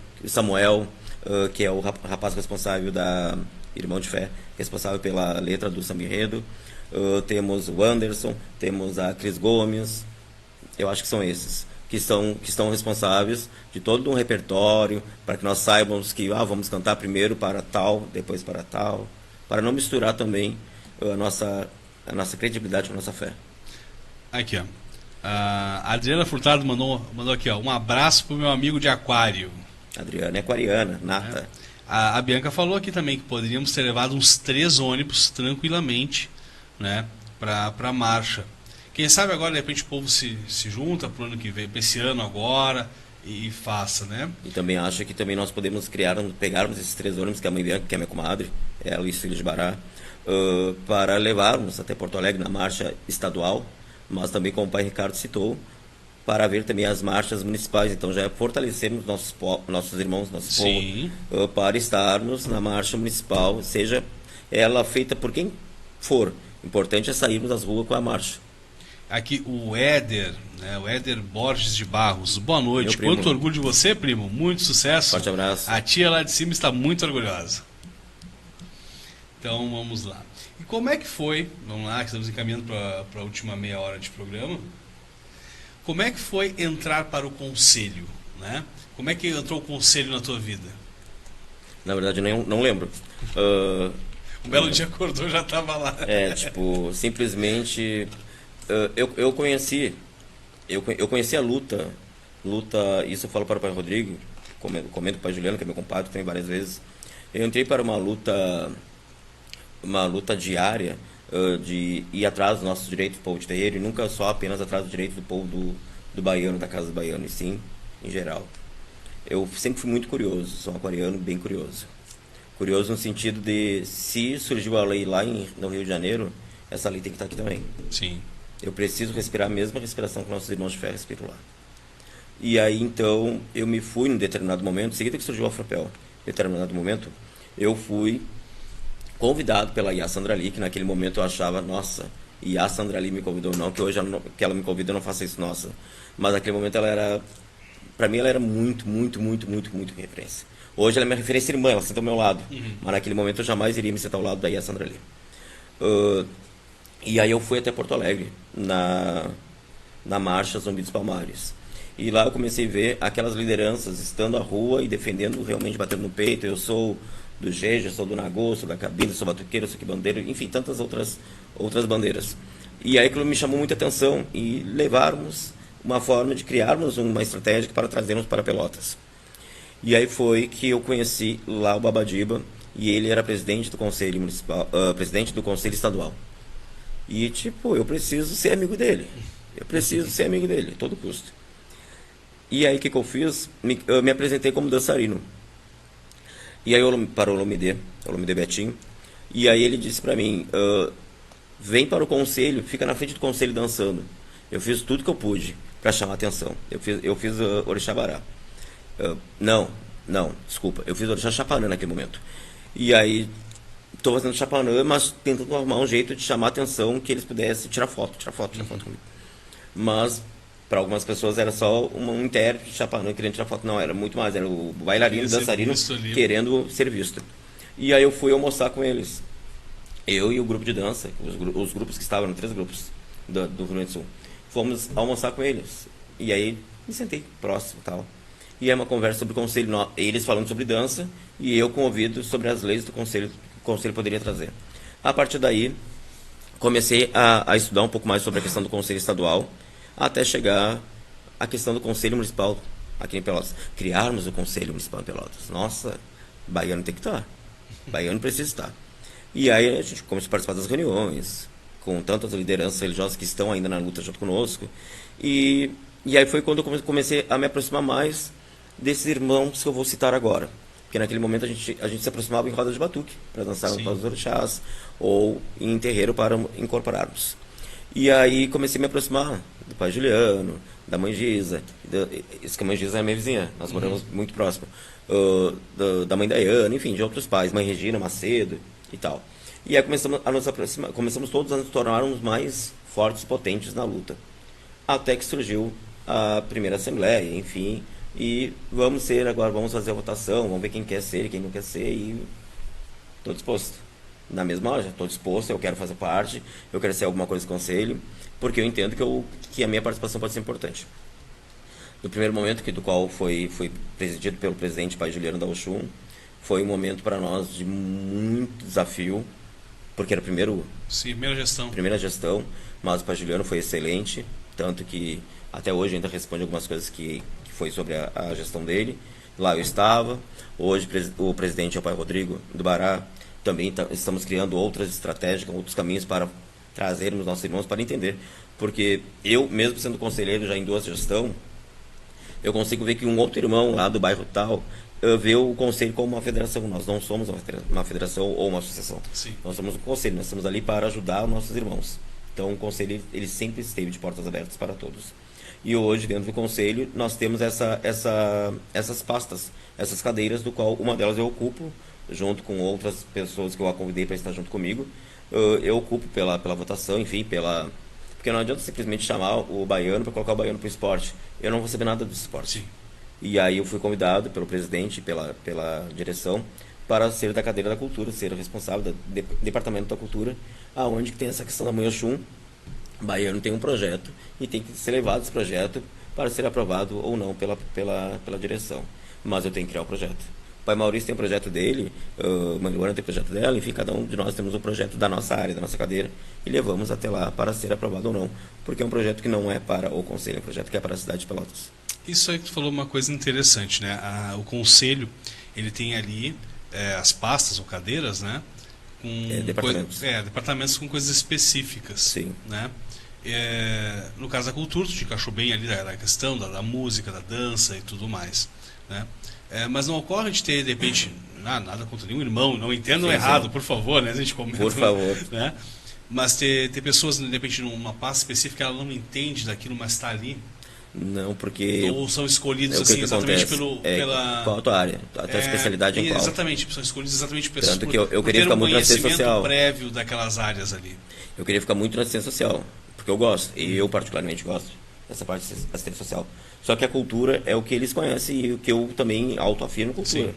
que é o rapaz responsável da Irmão de Fé, responsável pela letra do samba enredo. Temos o Anderson, temos a Cris Gomes, eu acho que são esses que estão responsáveis de todo um repertório, para que nós saibamos que vamos cantar primeiro para tal, depois para tal, para não misturar também a nossa credibilidade com a nossa fé. Aqui, ó. A Adriana Furtado mandou aqui, ó, um abraço pro meu amigo de Aquário. Adriana é aquariana, nata. A Bianca falou aqui também que poderíamos ter levado uns 3 ônibus tranquilamente, né, pra marcha. Quem sabe agora, de repente, o povo se junta pro ano que vem, pra esse ano agora, e faça, né? E também acho que também nós podemos pegarmos esses 3 ônibus, que a mãe Bianca, que é minha comadre, é a Luiz Filho de Bará, para levarmos até Porto Alegre na marcha estadual, mas também, como o pai Ricardo citou, para ver também as marchas municipais. Então já fortalecemos nossos irmãos, nosso Sim. povo, para estarmos na marcha municipal, seja ela feita por quem for. O importante é sairmos às ruas com a marcha. Aqui o Éder, né, o Éder Borges de Barros. Boa noite. Meu primo. Quanto orgulho de você, primo. Muito sucesso. Forte abraço. A tia lá de cima está muito orgulhosa. Então vamos lá. E como é que foi? Vamos lá, que estamos encaminhando para a última meia hora de programa. Como é que foi entrar para o conselho? né? Como é que entrou o conselho na tua vida? Na verdade, eu não lembro. Um belo dia acordou, já estava lá. Tipo, simplesmente eu conheci a luta, isso eu falo para o pai Rodrigo, comento com o pai Juliano, que é meu compadre também várias vezes. Eu entrei para uma luta diária de ir atrás dos nossos direitos do povo de terreiro, e nunca só apenas atrás dos direitos do povo do baiano, da casa do baiano, e sim, em geral. Eu sempre fui muito curioso, sou um aquariano bem curioso. Curioso no sentido de, se surgiu a lei lá no Rio de Janeiro, essa lei tem que estar aqui também. Sim. Eu preciso respirar a mesma respiração que nossos irmãos de fé respiram lá. E aí, então, eu me fui num determinado momento, em seguida que surgiu o Afropel, em determinado momento, eu fui convidado pela Iá Sandrali, que naquele momento eu achava, nossa, Iá Sandrali me convidou, não, que hoje que ela me convida eu não faça isso, nossa. Mas naquele momento para mim ela era muito referência. Hoje ela é minha referência irmã, ela senta ao meu lado. Mas naquele momento eu jamais iria me sentar ao lado da Iá Sandrali. E aí eu fui até Porto Alegre, na marcha Zumbi dos Palmares. E lá eu comecei a ver aquelas lideranças estando à rua e defendendo, realmente batendo no peito. Eu sou do Jeje, sou do Nagô, sou da Cabine, sou batuqueiro, sou quibandeiro, enfim, tantas outras bandeiras. E aí aquilo me chamou muita atenção e levarmos uma forma de criarmos uma estratégia para trazermos para Pelotas. E aí foi que eu conheci lá o Babadiba, e ele era presidente do Conselho Municipal, presidente do Conselho Estadual. E tipo, eu preciso ser amigo dele. A todo custo. E aí o que eu fiz? Eu me apresentei como dançarino. E aí eu para o Olomide Betinho, e aí ele disse para mim, vem para o conselho, fica na frente do conselho dançando. Eu fiz tudo que eu pude para chamar atenção. Eu fiz Orixá Bará. Desculpa, eu fiz Orixá Chapanã naquele momento. E aí estou fazendo Chapanã, mas tentando arrumar um jeito de chamar atenção, que eles pudessem tirar foto comigo. Mas para algumas pessoas era só um intérprete de Chapanã querendo tirar foto. Não, era muito mais, era o bailarino, dançarino querendo ser visto. E aí eu fui almoçar com eles. Eu e o grupo de dança, os grupos que estavam, 3 grupos do Rio Grande do Sul. Fomos almoçar com eles. E aí me sentei próximo e tal. E é uma conversa sobre o conselho, eles falando sobre dança e eu com ouvido sobre as leis do conselho, que o conselho poderia trazer. A partir daí, comecei a estudar um pouco mais sobre a questão do conselho estadual, até chegar à questão do conselho municipal aqui em Pelotas. Criarmos o conselho municipal em Pelotas. Nossa, baiano tem que estar. Baiano precisa estar. E aí a gente começou a participar das reuniões, com tantas lideranças religiosas que estão ainda na luta junto conosco. E aí foi quando eu comecei a me aproximar mais desses irmãos que eu vou citar agora. Porque naquele momento a gente se aproximava em roda de batuque, para dançar para os orixás, ou em terreiro para incorporarmos. E aí comecei a me aproximar do pai Juliano, da mãe Giza, isso que a mãe Giza é minha vizinha, nós moramos muito próximo, da mãe Daiane, enfim, de outros pais, mãe Regina, Macedo e tal. E aí começamos a nos aproximar, começamos todos a nos tornarmos mais fortes e potentes na luta. Até que surgiu a primeira assembleia, enfim, e vamos fazer a votação, vamos ver quem quer ser e quem não quer ser, e estou disposto. Na mesma hora, estou disposto, eu quero fazer parte, eu quero ser alguma coisa do conselho, porque eu entendo que a minha participação pode ser importante. No primeiro momento, do qual foi presidido pelo presidente pai Juliano da Oxum, foi um momento para nós de muito desafio, porque era primeira gestão, mas o pai Juliano foi excelente, tanto que até hoje ainda responde algumas coisas que foi sobre a gestão dele. Lá eu estava, hoje o presidente é o pai Rodrigo do Bará. Também estamos criando outras estratégias, outros caminhos para trazermos nossos irmãos para entender. Porque eu, mesmo sendo conselheiro já em 2 gestões, eu consigo ver que um outro irmão lá do bairro tal vê o conselho como uma federação. Nós não somos uma federação ou uma associação. Sim. Nós somos um conselho, nós estamos ali para ajudar os nossos irmãos. Então o conselho ele sempre esteve de portas abertas para todos. E hoje, dentro do conselho, nós temos essas pastas, essas cadeiras, do qual uma delas eu ocupo, junto com outras pessoas que eu a convidei para estar junto comigo. Eu ocupo pela votação, enfim, porque não adianta simplesmente chamar o baiano para colocar o baiano para o esporte. Eu não vou saber nada do esporte. Sim. E aí eu fui convidado pelo presidente, pela direção, para ser da cadeira da cultura, ser responsável do departamento da cultura, aonde que tem essa questão da mãe Oxum. O baiano tem um projeto e tem que ser levado esse projeto para ser aprovado ou não pela direção. Mas eu tenho que criar o projeto. O pai Maurício tem o projeto dele, a Mariluana tem o projeto dela, enfim, cada um de nós temos um projeto da nossa área, da nossa cadeira, e levamos até lá para ser aprovado ou não. Porque é um projeto que não é para o Conselho, é um projeto que é para a cidade de Pelotas. Isso aí que tu falou uma coisa interessante, né? O Conselho, ele tem ali as pastas ou cadeiras, né? Com Departamentos. Departamentos com coisas específicas. Sim. Né? No caso da cultura, tu te encaixou bem ali da questão da música, da dança e tudo mais. Né? Mas não ocorre de ter, de repente, nada contra nenhum irmão, não entendam Sim, errado, sim. por favor, né? A gente comenta, Por favor. né? Mas ter pessoas, de repente, numa pasta específica, ela não entende daquilo, mas está ali. Não, porque... Ou são escolhidos o que assim, que exatamente acontece? pela... Qual a tua área? A tua especialidade em qual? Exatamente, são escolhidos exatamente pessoas Tanto que eu por queria ter ficar um muito na assistência conhecimento social. prévio daquelas áreas ali. Eu queria ficar muito na assistência social, porque eu gosto, e eu particularmente gosto dessa parte de assistência social. Só que a cultura é o que eles conhecem e o que eu também autoafirmo cultura. Sim.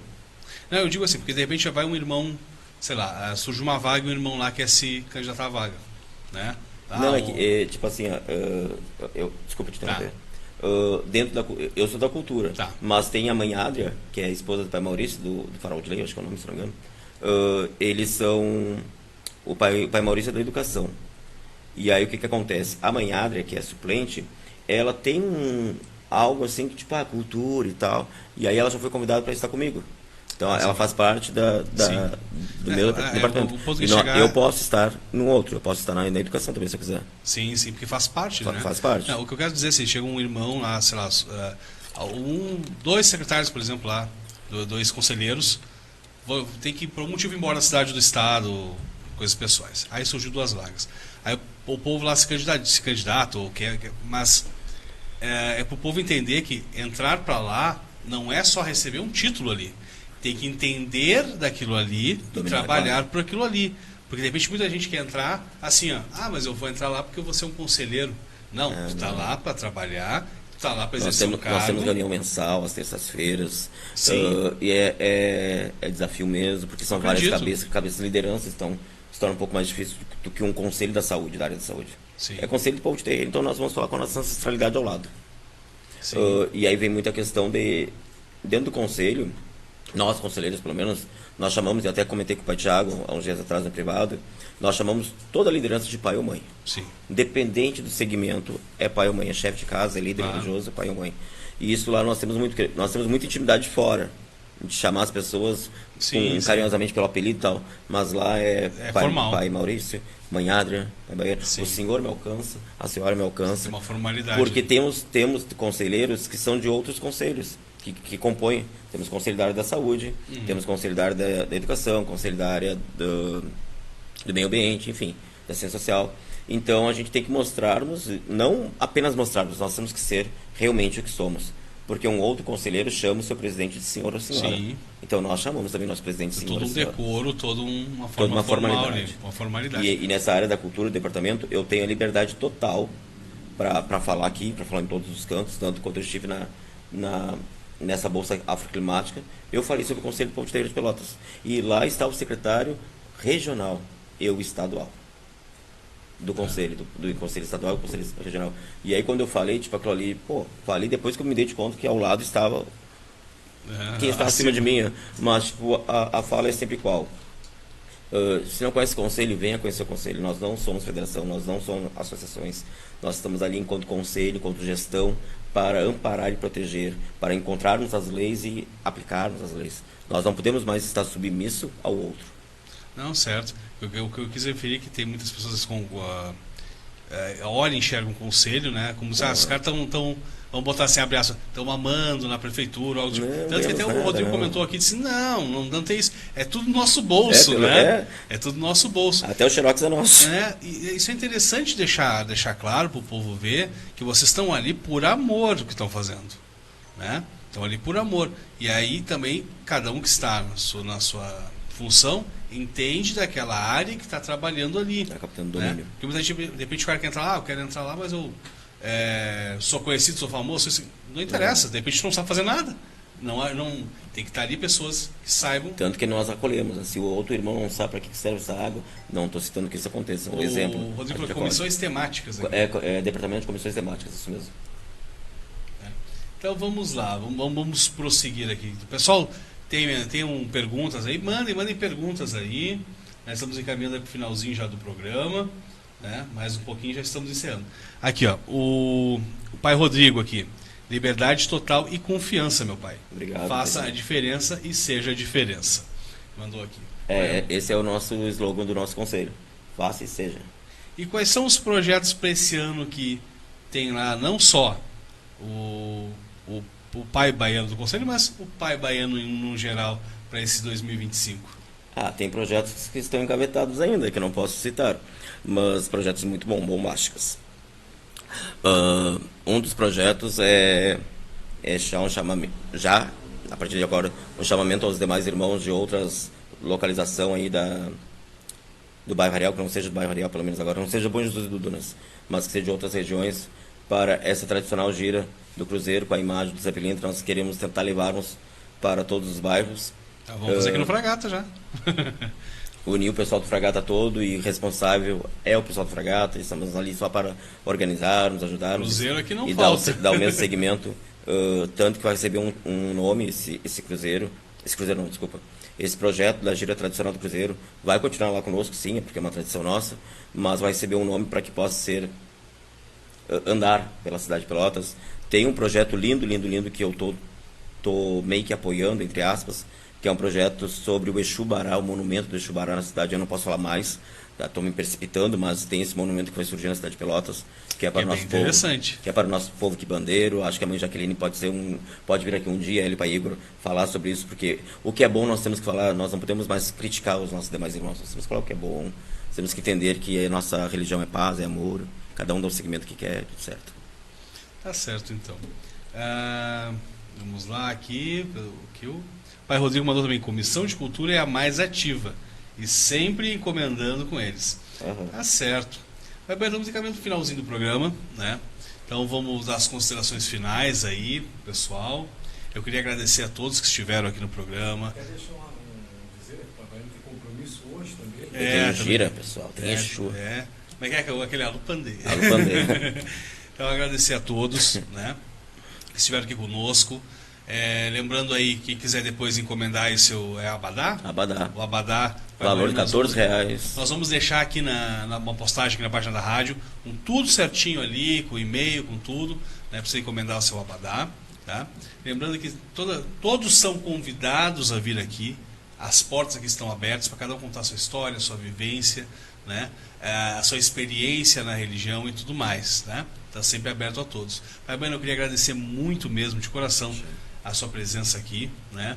Não, eu digo assim, porque de repente já vai um irmão, sei lá, surge uma vaga e um irmão lá quer se candidatar à vaga, né? Não, tipo assim, desculpa te interromper. Eu sou da cultura, Tá. mas tem a mãe Adria, que é a esposa do pai Maurício, do Farol de Lei, acho que é o nome, se não me engano. Eles são... O pai Maurício é da educação. E aí o que acontece? A mãe Adria, que é suplente, ela tem algo assim, que tipo, cultura e tal. E aí ela já foi convidada para estar comigo. Então ela faz parte do meu departamento. Eu posso estar no outro, eu posso estar na educação também, se eu quiser. Sim, porque faz parte, né? Faz parte. Não, o que eu quero dizer é assim, chega um irmão lá, sei lá, dois secretários, por exemplo, lá, dois conselheiros, tem que, por um motivo, ir embora da cidade do estado, coisas pessoais. Aí surgiu 2 vagas. Aí o povo lá se candidata ou mas é para o povo entender que entrar para lá não é só receber um título ali. Tem que entender daquilo ali e trabalhar por aquilo ali. Porque de repente muita gente quer entrar assim, mas eu vou entrar lá porque eu vou ser um conselheiro. Não, tu está lá para trabalhar, tu está lá para exercer um cargo. Nós temos reunião mensal às terças-feiras. Sim. E é desafio mesmo, porque são várias cabeças de liderança, então se torna um pouco mais difícil do que um conselho da saúde, da área da saúde. Sim. É conselho de povo de terreiro, então nós vamos falar com a nossa ancestralidade ao lado. E aí vem muita questão dentro do conselho, nós conselheiros pelo menos, nós chamamos, e até comentei com o pai Thiago há uns dias atrás no privado, nós chamamos toda a liderança de pai ou mãe. Sim. Independente do segmento, é pai ou mãe, é chefe de casa, é líder religioso, é pai ou mãe. E isso lá nós temos muita intimidade fora, de chamar as pessoas carinhosamente pelo apelido e tal, mas lá é pai Maurício, mãe Adria, pai Baiano. O senhor me alcança, a senhora me alcança. Tem uma formalidade. Porque temos conselheiros que são de outros conselhos, que compõem. Temos conselho da área da saúde, temos conselho da área da educação, conselho da área do meio ambiente, enfim, da ciência social. Então a gente tem que mostrarmos, não apenas mostrarmos, nós temos que ser realmente o que somos. Porque um outro conselheiro chama o seu presidente de senhor ou senhora. Sim. Então nós chamamos também nosso presidente de senhor ou senhora. Todo um decoro, toda uma formalidade. Uma formalidade. E nessa área da cultura do departamento, eu tenho a liberdade total para falar aqui, para falar em todos os cantos, tanto quanto eu estive nessa bolsa afroclimática. Eu falei sobre o Conselho do Povo de Terreiro de Pelotas. E lá está o secretário regional, eu estadual. Do conselho, do conselho estadual e do conselho regional. E aí quando eu falei, tipo, aquilo ali, falei depois que eu me dei de conta que ao lado estava quem está acima de mim. Mas, tipo, a fala é sempre qual? Se não conhece o conselho, venha conhecer o conselho. Nós não somos federação, nós não somos associações. Nós estamos ali enquanto conselho, enquanto gestão, para amparar e proteger, para encontrarmos as leis e aplicarmos as leis. Nós não podemos mais estar submisso ao outro. Não, certo. O que eu quis referir é que tem muitas pessoas olham e enxergam um conselho, né? Como se os caras estão, vamos botar assim, abre aspas, estão mamando na prefeitura. Algo tipo. Tanto que até o Rodrigo comentou aqui, disse, não tem isso. É tudo nosso bolso, né? É tudo nosso bolso. Até o xerox é nosso. E isso é interessante deixar claro para o povo ver que vocês estão ali por amor do que estão fazendo. Né? Estão ali por amor. E aí também, cada um que está na sua função entende daquela área que está trabalhando ali. Está captando domínio. Né? Porque muita gente, de repente o cara quer entrar lá, eu quero entrar lá, mas eu sou conhecido, sou famoso, não interessa, de repente não sabe fazer nada. Não, tem que estar ali pessoas que saibam. Tanto que nós acolhemos. Se o outro irmão não sabe para que serve essa água, não estou citando que isso aconteça. Um exemplo. O Rodrigo falou comissões temáticas. Departamento de comissões temáticas, isso mesmo. Então vamos lá, vamos prosseguir aqui. Pessoal, tem perguntas aí? Mandem perguntas aí. Nós estamos encaminhando para o finalzinho já do programa, né? Mais um pouquinho já estamos encerrando. Aqui, ó, o pai Rodrigo aqui. Liberdade total e confiança, meu pai. Obrigado. Faça a diferença e seja a diferença. Mandou aqui. Esse é o nosso slogan do nosso conselho. Faça e seja. E quais são os projetos para esse ano que tem lá, não só o pai baiano do conselho, mas o pai baiano no geral para esse 2025? Tem projetos que estão engavetados ainda, que eu não posso citar, mas projetos muito bombásticos. Um dos projetos é um chamamento, já, a partir de agora, um chamamento aos demais irmãos de outras localizações aí do bairro Ariel, que não seja do bairro Ariel, pelo menos agora, não seja Bom Jesus do Dunas, mas que seja de outras regiões, para essa tradicional gira do Cruzeiro com a imagem do Zé Pilintra. Nós queremos tentar levarmos para todos os bairros. Vamos fazer aqui no Fragata já. Unir o pessoal do Fragata todo, e responsável é o pessoal do Fragata. Estamos ali só para organizar, nos ajudarmos. Cruzeiro aqui não e falta. dar o mesmo segmento. Tanto que vai receber um nome, esse Cruzeiro. Esse Cruzeiro não, desculpa. Esse projeto da gira tradicional do Cruzeiro vai continuar lá conosco, sim, porque é uma tradição nossa, mas vai receber um nome para que possa ser andar pela cidade de Pelotas. Tem um projeto lindo que eu tô meio que apoiando, entre aspas, que é um projeto sobre o Exu Bará, o monumento do Exu Bará na cidade. Eu não posso falar mais, estou me precipitando, mas tem esse monumento que vai surgir na cidade de Pelotas, que é para o nosso povo, que é para o nosso povo quibandeiro. Acho que a mãe Jaqueline pode vir aqui um dia, ele para Igor, falar sobre isso, porque o que é bom nós temos que falar. Nós não podemos mais criticar os nossos demais irmãos, nós temos que falar o que é bom, temos que entender que a nossa religião é paz, é amor, cada um dá o segmento que quer, tudo certo. Tá certo, então. Vamos lá aqui, o pai Rodrigo mandou também: Comissão de Cultura é a mais ativa e sempre encomendando com eles. Tá certo. Mas estamos encaminhando o finalzinho do programa, né? Então vamos dar as considerações finais aí, pessoal. Eu queria agradecer a todos que estiveram aqui no programa. Quer deixar dizer que o Baiano tem compromisso hoje também? Tem gira, pessoal, tem Exu. Como é que é aquele Alupandeiro? Então agradecer a todos, né, que estiveram aqui conosco. Lembrando aí, quem quiser depois encomendar aí seu Abadá. O Abadá. Valor de R$14. Nós vamos deixar aqui uma postagem aqui na página da rádio, com tudo certinho ali, com e-mail, com tudo, né, para você encomendar o seu Abadá. Tá? Lembrando que todos são convidados a vir aqui. As portas aqui estão abertas para cada um contar a sua história, a sua vivência, né, a sua experiência na religião e tudo mais. Né? Está sempre aberto a todos. Pai Baiano, eu queria agradecer muito mesmo, de coração, a sua presença aqui. Né?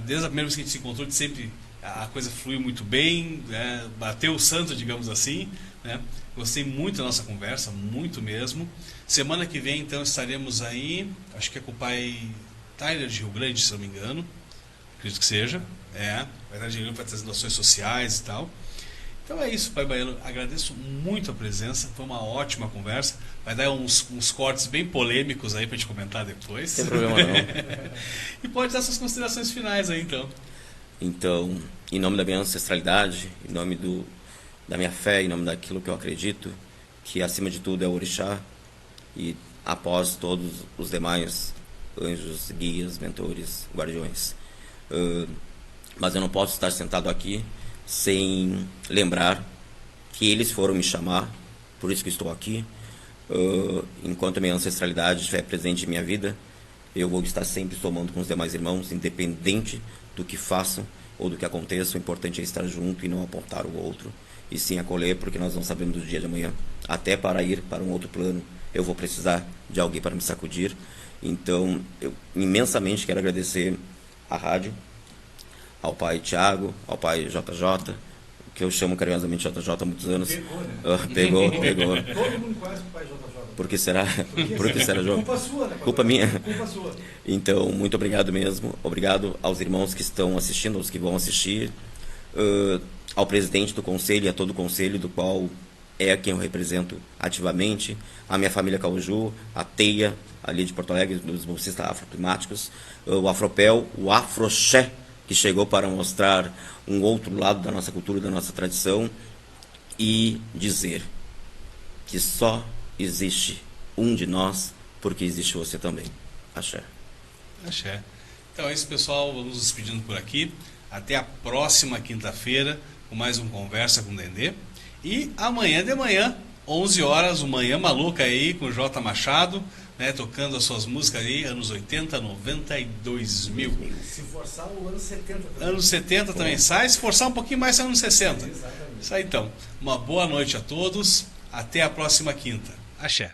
Desde a primeira vez que a gente se encontrou, sempre a coisa fluiu muito bem, né? Bateu o santo, digamos assim. Né? Gostei muito da nossa conversa, muito mesmo. Semana que vem, então, estaremos aí, acho que é com o pai Tyler de Rio Grande, se não me engano. Acredito que seja. Vai estar de Rio Grande para trazer ações sociais e tal. Então é isso, pai Baiano. Agradeço muito a presença. Foi uma ótima conversa. Vai dar uns cortes bem polêmicos aí para gente comentar depois. Sem problema não. E pode dar suas considerações finais aí, então. Então, em nome da minha ancestralidade, em nome da minha fé, em nome daquilo que eu acredito, que acima de tudo é o Orixá, e após todos os demais anjos, guias, mentores, guardiões. Mas eu não posso estar sentado aqui sem lembrar que eles foram me chamar, por isso que estou aqui. Enquanto a minha ancestralidade estiver presente em minha vida, eu vou estar sempre somando com os demais irmãos, independente do que façam ou do que aconteça. O importante é estar junto e não apontar o outro, e sim acolher, porque nós não sabemos do dia de amanhã. Até para ir para um outro plano, eu vou precisar de alguém para me sacudir. Então, eu imensamente quero agradecer à rádio, ao pai Tiago, ao pai JJ, que eu chamo carinhosamente JJ há muitos anos. Pegou, né? Pegou. Todo mundo conhece o pai JJ. Por que será? Por que será, João? Culpa sua, né? Culpa minha. Culpa sua. Então, muito obrigado mesmo. Obrigado aos irmãos que estão assistindo, aos que vão assistir, ao presidente do conselho e a todo o conselho, do qual é quem eu represento ativamente, a minha família Cauju, a Teia, ali de Porto Alegre, dos bolsistas afroclimáticos, o Afropel, o Afroxé, que chegou para mostrar um outro lado da nossa cultura, da nossa tradição, e dizer que só existe um de nós, porque existe você também. Axé. Axé. Então é isso, pessoal. Vamos nos despedindo por aqui. Até a próxima quinta-feira com mais um Conversa com Dendê. E amanhã de manhã, 11 horas, o Manhã Maluca aí com o J. Machado, né, tocando as suas músicas aí, anos 80, 90 e 2000. Se forçar, o ano 70 também. Anos 70 também sai, se forçar um pouquinho mais, sai anos 60. Exatamente. Isso aí então. Uma boa noite a todos. Até a próxima quinta. Axé.